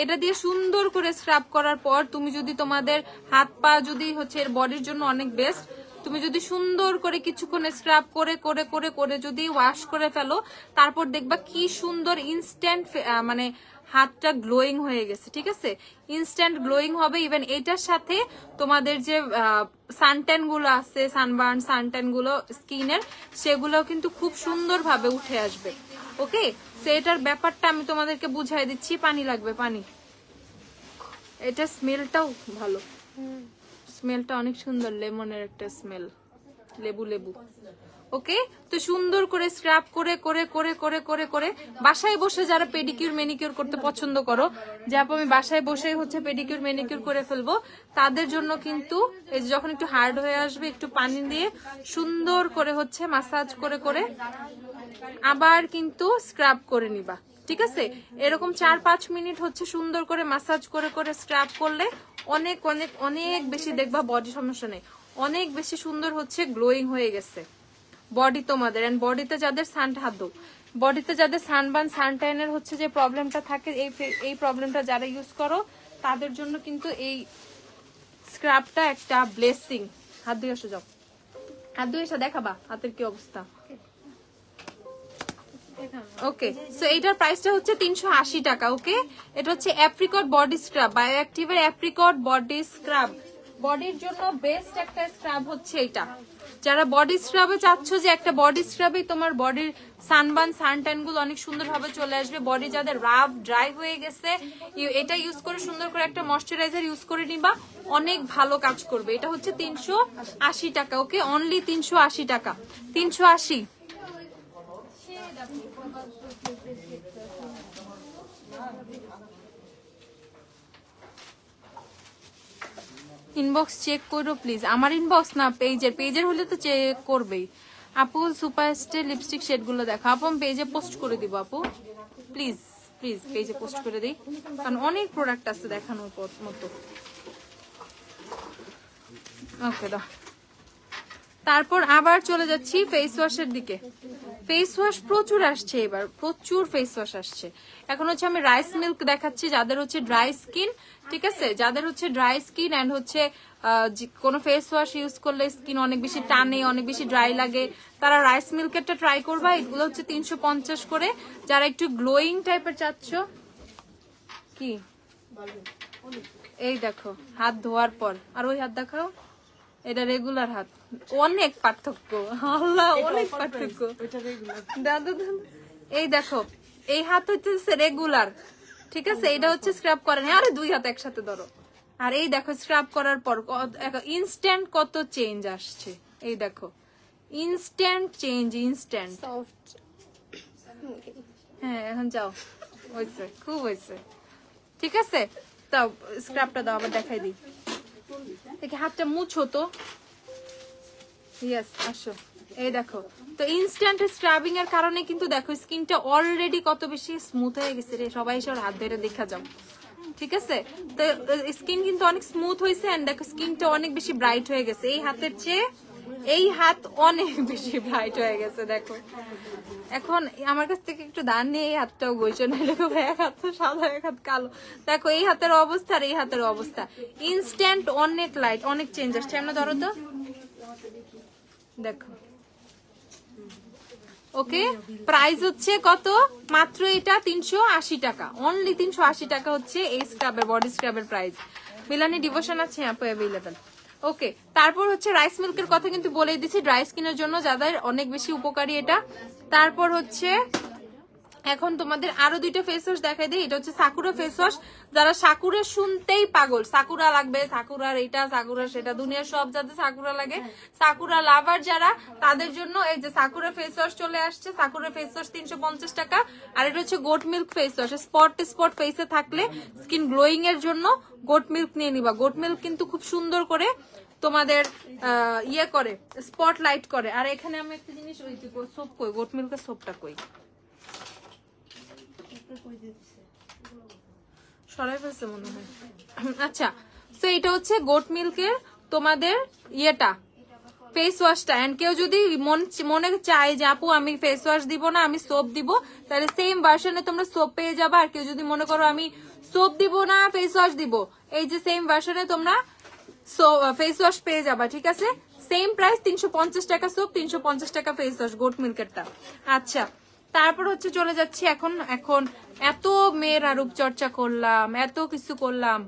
এটা দিয়ে সুন্দর করে স্ক্রাব করার পর তুমি যদি তোমাদের হাত পা যদি হচ্ছে এর বডির জন্য অনেক বেস্ট, তুমি যদি সুন্দর করে কিছুক্ষণ স্ক্রাব করে করে করে করে যদি ওয়াশ করে ফেলো, তারপর দেখবা কি সুন্দর ইনস্ট্যান্ট মানে হাতটা গ্লোয়িং হয়ে গেছে, ঠিক আছে। ইনস্ট্যান্ট গ্লোয়িং হবে। ইভেন এটার সাথে তোমাদের যে সানট্যান গুলো আছে, সানবার্ন সানট্যান গুলো স্কিনের, সেগুলো কিন্তু খুব সুন্দর ভাবে উঠে আসবে। ওকে, সো এটার ব্যাপারটা আমি তোমাদেরকে বুঝাই দিচ্ছি। পানি লাগবে, পানি। এটা স্মেলটাও ভালো, স্মেলটা অনেক সুন্দর, লেমনের একটা স্মেল, লেবু লেবু। ওকে, তো সুন্দর করে স্ক্রাব করে করে করে করে করে করে বাসায় বসে যারা পেডিকিউর ম্যানিকিউর করতে পছন্দ করো, যে আপু আমি বাসায় বসেই হচ্ছে পেডিকিউর ম্যানিকিউর করে ফেলবো, তাদের জন্য কিন্তু এই যে যখন একটু হার্ড হয়ে আসবে, একটু পানি দিয়ে সুন্দর করে হচ্ছে মাসাজ করে করে আবার কিন্তু স্ক্রাব করে নিবা, ঠিক আছে। এরকম 4-5 মিনিট হচ্ছে সুন্দর করে মাসাজ করে করে স্ক্রাব করলে অনেক অনেক অনেক বেশি দেখবা বডি, সমস্যা নেই, অনেক বেশি সুন্দর হচ্ছে গ্লোয়িং হয়ে গেছে বডি তোমাদের। এন্ড বডিতে যাদের বডিতে যাদের সানবার্ন সানট্যানের হচ্ছে যে প্রবলেমটা থাকে, এই প্রবলেমটা যারা ইউজ করো তাদের জন্য কিন্তু এই স্ক্রাবটা একটা ব্লেসিং। হাত ধুয়ে এসে যাও, হাত ধুয়ে এসে দেখাবা হাতের কি অবস্থা। ওকে, সো এইটার প্রাইসটা হচ্ছে 380 টাকা। ওকে, এটা হচ্ছে অ্যাপ্রিকট বডি স্ক্রাব, বায়োঅ্যাক্টিভের অ্যাপ্রিকট বডি স্ক্রাব। বডির জন্য বেস্ট একটা স্ক্রাব হচ্ছে এটা। যারা বডি স্ক্রাবে চাচ্ছ যে একটা বডি স্ক্রাবে তোমার বডির সানবার্ন সানট্যান গুলো অনেক সুন্দরভাবে চলে আসবে, বডি যাদের রাফ ড্রাই হয়ে গেছে, এটা ইউজ করে সুন্দর করে একটা ময়শ্চারাইজার ইউজ করে নিবা, অনেক ভালো কাজ করবে। এটা হচ্ছে 380 টাকা। ওকে, অনলি 380 টাকা, 380। ইনবক্স চেক করো প্লিজ। আমার ইনবক্স না, পেজের হলে তো চেক করবেই। আপু সুপারস্টার লিপস্টিক শেড গুলো দেখো। আপু আমি পেজে পোস্ট করে দিব আপু, প্লিজ প্লিজ পেজে পোস্ট করে দিই, কারণ অনেক প্রোডাক্ট আছে দেখানোর মতো। ওকে দাও। তারপর আবার চলে যাচ্ছি ফেস ওয়াশের দিকে। ফেস ওয়াশ প্রচুর আসছে এবার, প্রচুর ফেস ওয়াশ আসছে। এখন হচ্ছে আমি রাইস মিল্ক দেখাচ্ছি যাদের হচ্ছে ড্রাই স্কিন, ঠিক আছে। যাদের হচ্ছে ড্রাই স্কিন এন্ড হচ্ছে কোনো ফেস ওয়াশ ইউজ করলে স্কিন অনেক বেশি টানে, অনেক বেশি ড্রাই লাগে, তারা রাইস মিল্কেরটা ট্রাই করবা। এগুলো হচ্ছে 350 করে। যারা একটু গ্লোয়িং টাইপের চাচ্ছ, কি এই দেখো হাত ধোয়ার পর, আর ওই হাত দেখাও, এটা রেগুলার হাত, অনেক পার্থক্য, আল্লাহ অনেক পার্থক্য। দাদা এই দেখো, এই হাত হচ্ছে রেগুলার, ঠিক আছে। এটা হচ্ছে স্ক্রাব করে না, আরে দুই হাত একসাথে ধরো, আর এই দেখো স্ক্রাব করার পর ইনস্ট্যান্ট কত চেঞ্জ আসছে, এই দেখো ইনস্ট্যান্ট চেঞ্জ, ইনস্ট্যান্ট। হ্যাঁ এখন যাও, হয়েছে, খুব হয়েছে, ঠিক আছে। তাও স্ক্রাবটা দাও, আবার দেখাই দিই, দেখি হাতটা মুছো তো। ইয়েস, আসো, এই দেখো। তো ইনস্ট্যান্ট স্ক্রাবিং এর কারণে কিন্তু দেখো স্কিনটা অলরেডি কত বেশি স্মুথ হয়ে গেছে রে, সবাই এসে হাত ধরে দেখা যাও, ঠিক আছে। তো স্কিন কিন্তু অনেক স্মুথ হয়েছে, এন্ড দেখো স্কিনটা অনেক বেশি ব্রাইট হয়ে গেছে, এই হাতের চেয়ে এই হাত অনেক বেশি ব্রাইট হয়ে গেছে। দেখো এখন আমার কাছ থেকে একটু দান নিয়ে এই হাতটাও গইছে না, দেখো এক হাত তো সাদা, এক হাত কালো। দেখো এই হাতের অবস্থা আর এই হাতের অবস্থা, ইনস্ট্যান্ট অনেক লাইট, অনেক চেঞ্জ আসছে। আমরা ধরো তো, দেখো ওকে। প্রাইস হচ্ছে কত, মাত্র এটা 380 টাকা, অনলি 380 টাকা হচ্ছে এই স্ক্রাবের, বডি স্ক্রাবের প্রাইস। মিলানি ডিভোশন আছে আপু অ্যাভেলেবল। ওকে, তারপর হচ্ছে রাইস মিল্কের কথা কিন্তু বলে দিচ্ছি, ড্রাই স্কিনের জন্য যাদের অনেক বেশি উপকারী এটা। তারপর হচ্ছে এখন তোমাদের আরো দুইটা ফেস ওয়াশ দেখাই দিই। এটা হচ্ছে সাকুরা ফেস ওয়াশ, যারা সাকুরা শুনতেই পাগল, সাকুরা লাগবে, সাকুরার এটা, সাকুরা সেটা, দুনিয়ার সব যাতে সাকুরা লাগে, সাকুরা লাভার যারা, তাদের জন্য এই যে সাকুরা ফেস ওয়াশ চলে আসছে। সাকুরা ফেস ওয়াশ 350 টাকা। আর এটা হচ্ছে goat milk face wash, spot ফেসে থাকলে স্কিন গ্লোয়িং এর জন্য গোট মিল্ক নিয়ে নিবা। গোট মিল্ক কিন্তু খুব সুন্দর করে তোমাদের ইয়ে করে, স্পট লাইট করে। আর এখানে আমি একটা জিনিস, ওই সোপ কই, গোট মিল্কের সোপটা কই, সরাই ফেলছে মনে হয়। আচ্ছা, তো এটা হচ্ছে গোট মিল্কের তোমাদের ইয়েটা, ফেস ওয়াশটা। এন্ড কেউ যদি মনে চায় যে আপু আমি ফেস ওয়াশ দিব না, আমি সোপ দিব, তাহলে সেম ভার্সনে তোমরা সোপ পেয়ে যাবা। আর কেউ যদি মনে করো আমি সোপ দিব না, ফেস ওয়াশ দিব, এই যে সেম ভার্সনে তোমরা ফেস ওয়াশ পেয়ে যাবা, ঠিক আছে। সেম প্রাইস, 350 টাকা সোপ, 350 টাকা ফেস ওয়াশ, গোট মিল্কেরটা। আচ্ছা, তারপর হচ্ছে চলে যাচ্ছি এখন এত মেয়েরা রূপচর্চা করলাম, এত কিছু করলাম,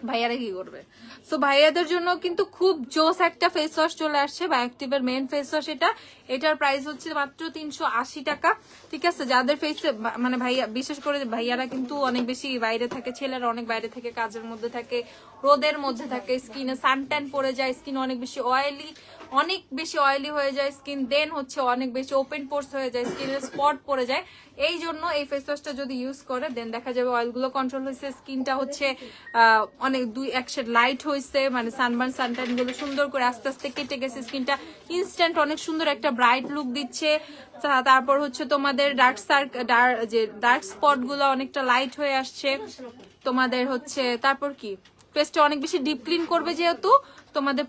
ভাইয়ারা কি করবে? সো ভাইয়াদের জন্য কিন্তু খুব জোস একটা ফেস ওয়াশ চলে আসছে, বায়োঅ্যাক্টিভের মেন ফেস ওয়াশ এটা। এটার প্রাইস হচ্ছে মাত্র 380 টাকা, ঠিক আছে। যাদের ফেসে মানে ভাইয়া, বিশেষ করে ভাইয়ারা কিন্তু অনেক বেশি বাইরে থাকে, ছেলেরা অনেক বাইরে থেকে, কাজের মধ্যে থাকে, রোদের মধ্যে থাকে, স্কিনে সানট্যান পড়ে যায়, স্কিন অনেক বেশি অয়েলি হয়ে যায় স্কিন, দেন হচ্ছে অনেক বেশি ওপেন পোর্স হয়ে যায়, স্কিনের স্পট পড়ে যায়। এই জন্য এই ফেস ওয়াশটা যদি ইউজ করে, দেন দেখা যাবে অয়েলগুলো কন্ট্রোল হয়েছে, স্কিনটা হচ্ছে অনেক এক শেড লাইট হয়েছে, মানে সানবার্ন সানটাইন গুলো সুন্দর করে আস্তে আস্তে কেটে গেছে, স্কিনটা ইনস্ট্যান্ট অনেক সুন্দর একটা ব্রাইট লুক দিচ্ছে। তারপর হচ্ছে তোমাদের ডার্ক স্পট গুলো অনেকটা লাইট হয়ে আসছে তোমাদের হচ্ছে। তারপর কি, ফেসটা অনেক বেশি ডিপ ক্লিন করবে, যেহেতু তোমাদের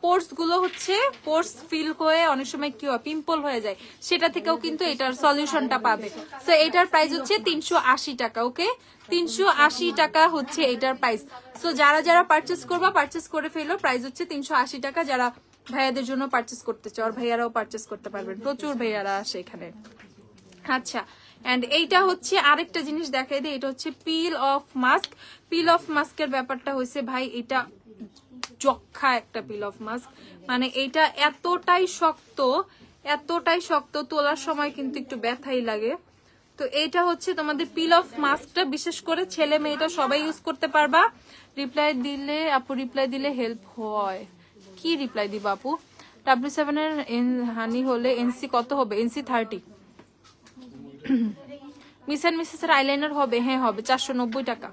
পোর্স গুলো হচ্ছে পোর্স ফিল হয়ে অনেক সময় কি হয়, পিম্পল হয়ে যায়, সেটা থেকেও কিন্তু এটার সলিউশনটা পাবে। তো এটার প্রাইস হচ্ছে 380 টাকা। ওকে, 380 টাকা হচ্ছে এটার প্রাইস। সো যারা যারা পারচেস করবা, পারচেস করে ফেলো, প্রাইস হচ্ছে 380 টাকা। যারা ভাইয়াদের জন্য পারচেস করতে চাও, আর ভাইয়ারাও পারচেস করতে পারবেন, প্রচুর ভাইয়ারা আসে এখানে। আচ্ছা, এন্ড এইটা হচ্ছে আরেকটা জিনিস দেখাই দিই, এটা হচ্ছে পিল অফ মাস্ক। পিল অফ মাস্কের ব্যাপারটা হয়েছে ভাই, এটা যক্ষা একটা পিল অফ মাস্ক, মানে এটা এতটাই শক্ত, তোলার সময় কিন্তু একটু ব্যথাই লাগে। তো এইটা হচ্ছে তোমাদের পিল অফ মাস্কটা, বিশেষ করে ছেলে মেয়েটা সবাই ইউজ করতে পারবা। রিপ্লাই দিলে হেল্প হয়। কি রিপ্লাই দিবা আপু? W7 এর হানি হলে NC কত হবে? NC 30। মিস এন্ড মিসেস এর আইলাইনার হবে? হ্যাঁ হবে, 490 টাকা।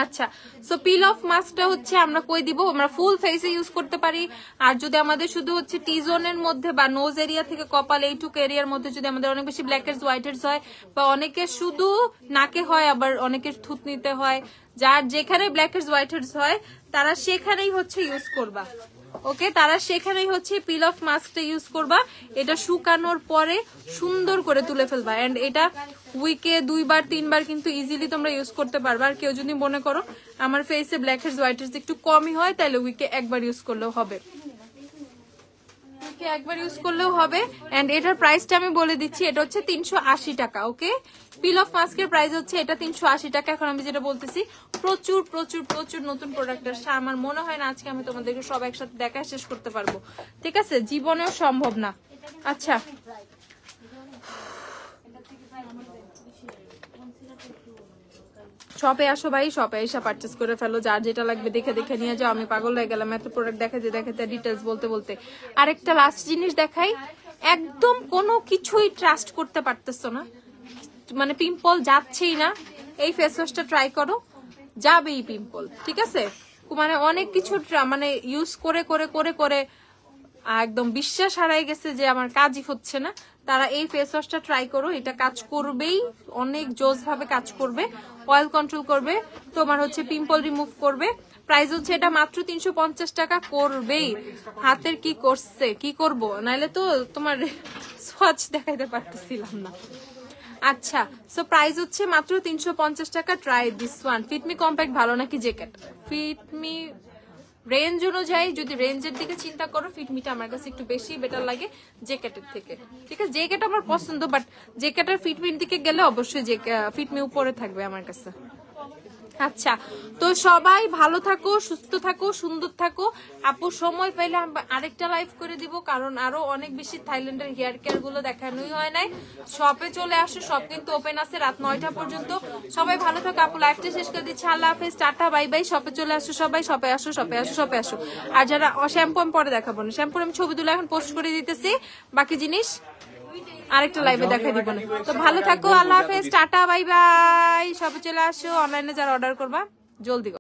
আচ্ছা, সো পিল অফ মাস্কটা হচ্ছে আমরা কই দিব, আমরা ফুল ফেসে ইউজ করতে পারি। আর যদি আমাদের শুধু হচ্ছে টি জোনের মধ্যে বা নোজ এরিয়া থেকে কপাল এইটুকু এরিয়ার মধ্যে যদি আমাদের অনেক বেশি ব্ল্যাক হেডস হোয়াইট হেডস হয়, বা অনেকের শুধু নাকে হয়, আবার অনেকের থুতনিতে হয়, যার যেখানে ব্ল্যাক হেডস হোয়াইট হেডস হয় তারা সেখানেই হচ্ছে ইউজ করবা। ওকে, তারা সেখানেই হচ্ছে পিল অফ মাস্কটা ইউজ করবা। এটা শুকানোর পরে সুন্দর করে তুলে ফেলবা, এন্ড এটা উইকে 2-3 বার কিন্তু ইজিলি তোমরা ইউজ করতে পারবা। আর কেউ যদি মনে করো আমার ফেসে ব্ল্যাক হেডস হোয়াইট হেডস একটু কমই হয়, তাহলে উইকে একবার ইউজ করলেও হবে, একবার ইউজ করলেও হবে। এন্ড এটার প্রাইসটা আমি বলে দিচ্ছি, এটা হচ্ছে 380 টাকা। ওকে, পিল অফ মাস্কের প্রাইস হচ্ছে এটা 380 টাকা। এখন আমি যেটা বলতেছি, প্রচুর প্রচুর প্রচুর নতুন প্রোডাক্ট আসছে, আমার মনে হয় না আজকে আমি তোমাদেরকে সব একসাথে দেখা শেষ করতে পারবো, ঠিক আছে, জীবনেও সম্ভব না। আচ্ছা, শপে আসো ভাই, শপে এসে পারচেজ করে ফেলো, যার যেটা লাগবে দেখে দেখে নিয়ে যাও। আমি পাগল হয়ে গেলাম এত প্রোডাক্ট দেখাতে দেখাতে, ডিটেলস বলতে বলতে। আরেকটা লাস্ট জিনিস দেখাই, একদম কোনো কিছুই ট্রাস্ট করতে পারতেছো না, মানে পিম্পল যাচ্ছেই না, এই ফেস ওয়াশটা ট্রাই করো, যাবেই পিম্পল, ঠিক আছে? মানে অনেক কিছু মানে ইউজ করে করে করে করে একদম বিশ্বাস হারাই গেছে যে আমার কাজই হচ্ছে না, তারা এই ফেস ওয়াশটা ট্রাই করো, এটা কাজ করবেই, অনেক জোস ভাবে কাজ করবে, অয়েল কন্ট্রোল করবে, তোমার হচ্ছে পিম্পল রিমুভ করবে। প্রাইস হচ্ছে এটা মাত্র 350 টাকা, করবেই। হাতের কি করছে, কি করব, নাইলে তো তোমার সোয়াচ দেখাইতে পারতেছিলাম না। আচ্ছা, সো প্রাইস হচ্ছে মাত্র 350 টাকা। Try this one. Fit Me compact ভালো নাকি জ্যাকেট? ফিটমি রেঞ্জ অনুযায়ী যদি রেঞ্জের দিকে চিন্তা করো, ফিটমিটা আমার কাছে একটু বেশি বেটার লাগে জ্যাকেটের থেকে, ঠিক আছে? জ্যাকেট আমার পছন্দ, বাট জ্যাকেটের ফিটমির দিকে গেলে অবশ্যই ফিটমি উপরে থাকবে আমার কাছে। আচ্ছা, তো সবাই ভালো থাকো, সুস্থ থাকো, সুন্দর থাকো। আপু সময় পেলে আরেকটা লাইভ করে দিব, কারণ আরো অনেক বেশি থাইল্যান্ডের হেয়ার কেয়ার গুলো দেখানোই হয় নাই। শপে চলে আসো, শপ কিন্তু ওপেন আছে রাত 9টা পর্যন্ত। সবাই ভালো থাকো, আপু লাইভটা শেষ করে দিচ্ছি। আল্লাহ হাফেজ, টাটা, বাই বাই। শপে চলে আসো সবাই, শপে আসো, শপে আসো, শপে আসো। আর যারা শ্যাম্পু আমি পরে দেখাবো না, শ্যাম্পুর আমি ছবি তুলে এখন পোস্ট করে দিতেছি, বাকি জিনিস আরেকটা লাইভে দেখাই দিব না। তো ভালো থাকো, আল্লাহ হাফেজ, টাটা, বাই বাই। সবে চলে আসো, অনলাইনে যারা অর্ডার করবা জলদি।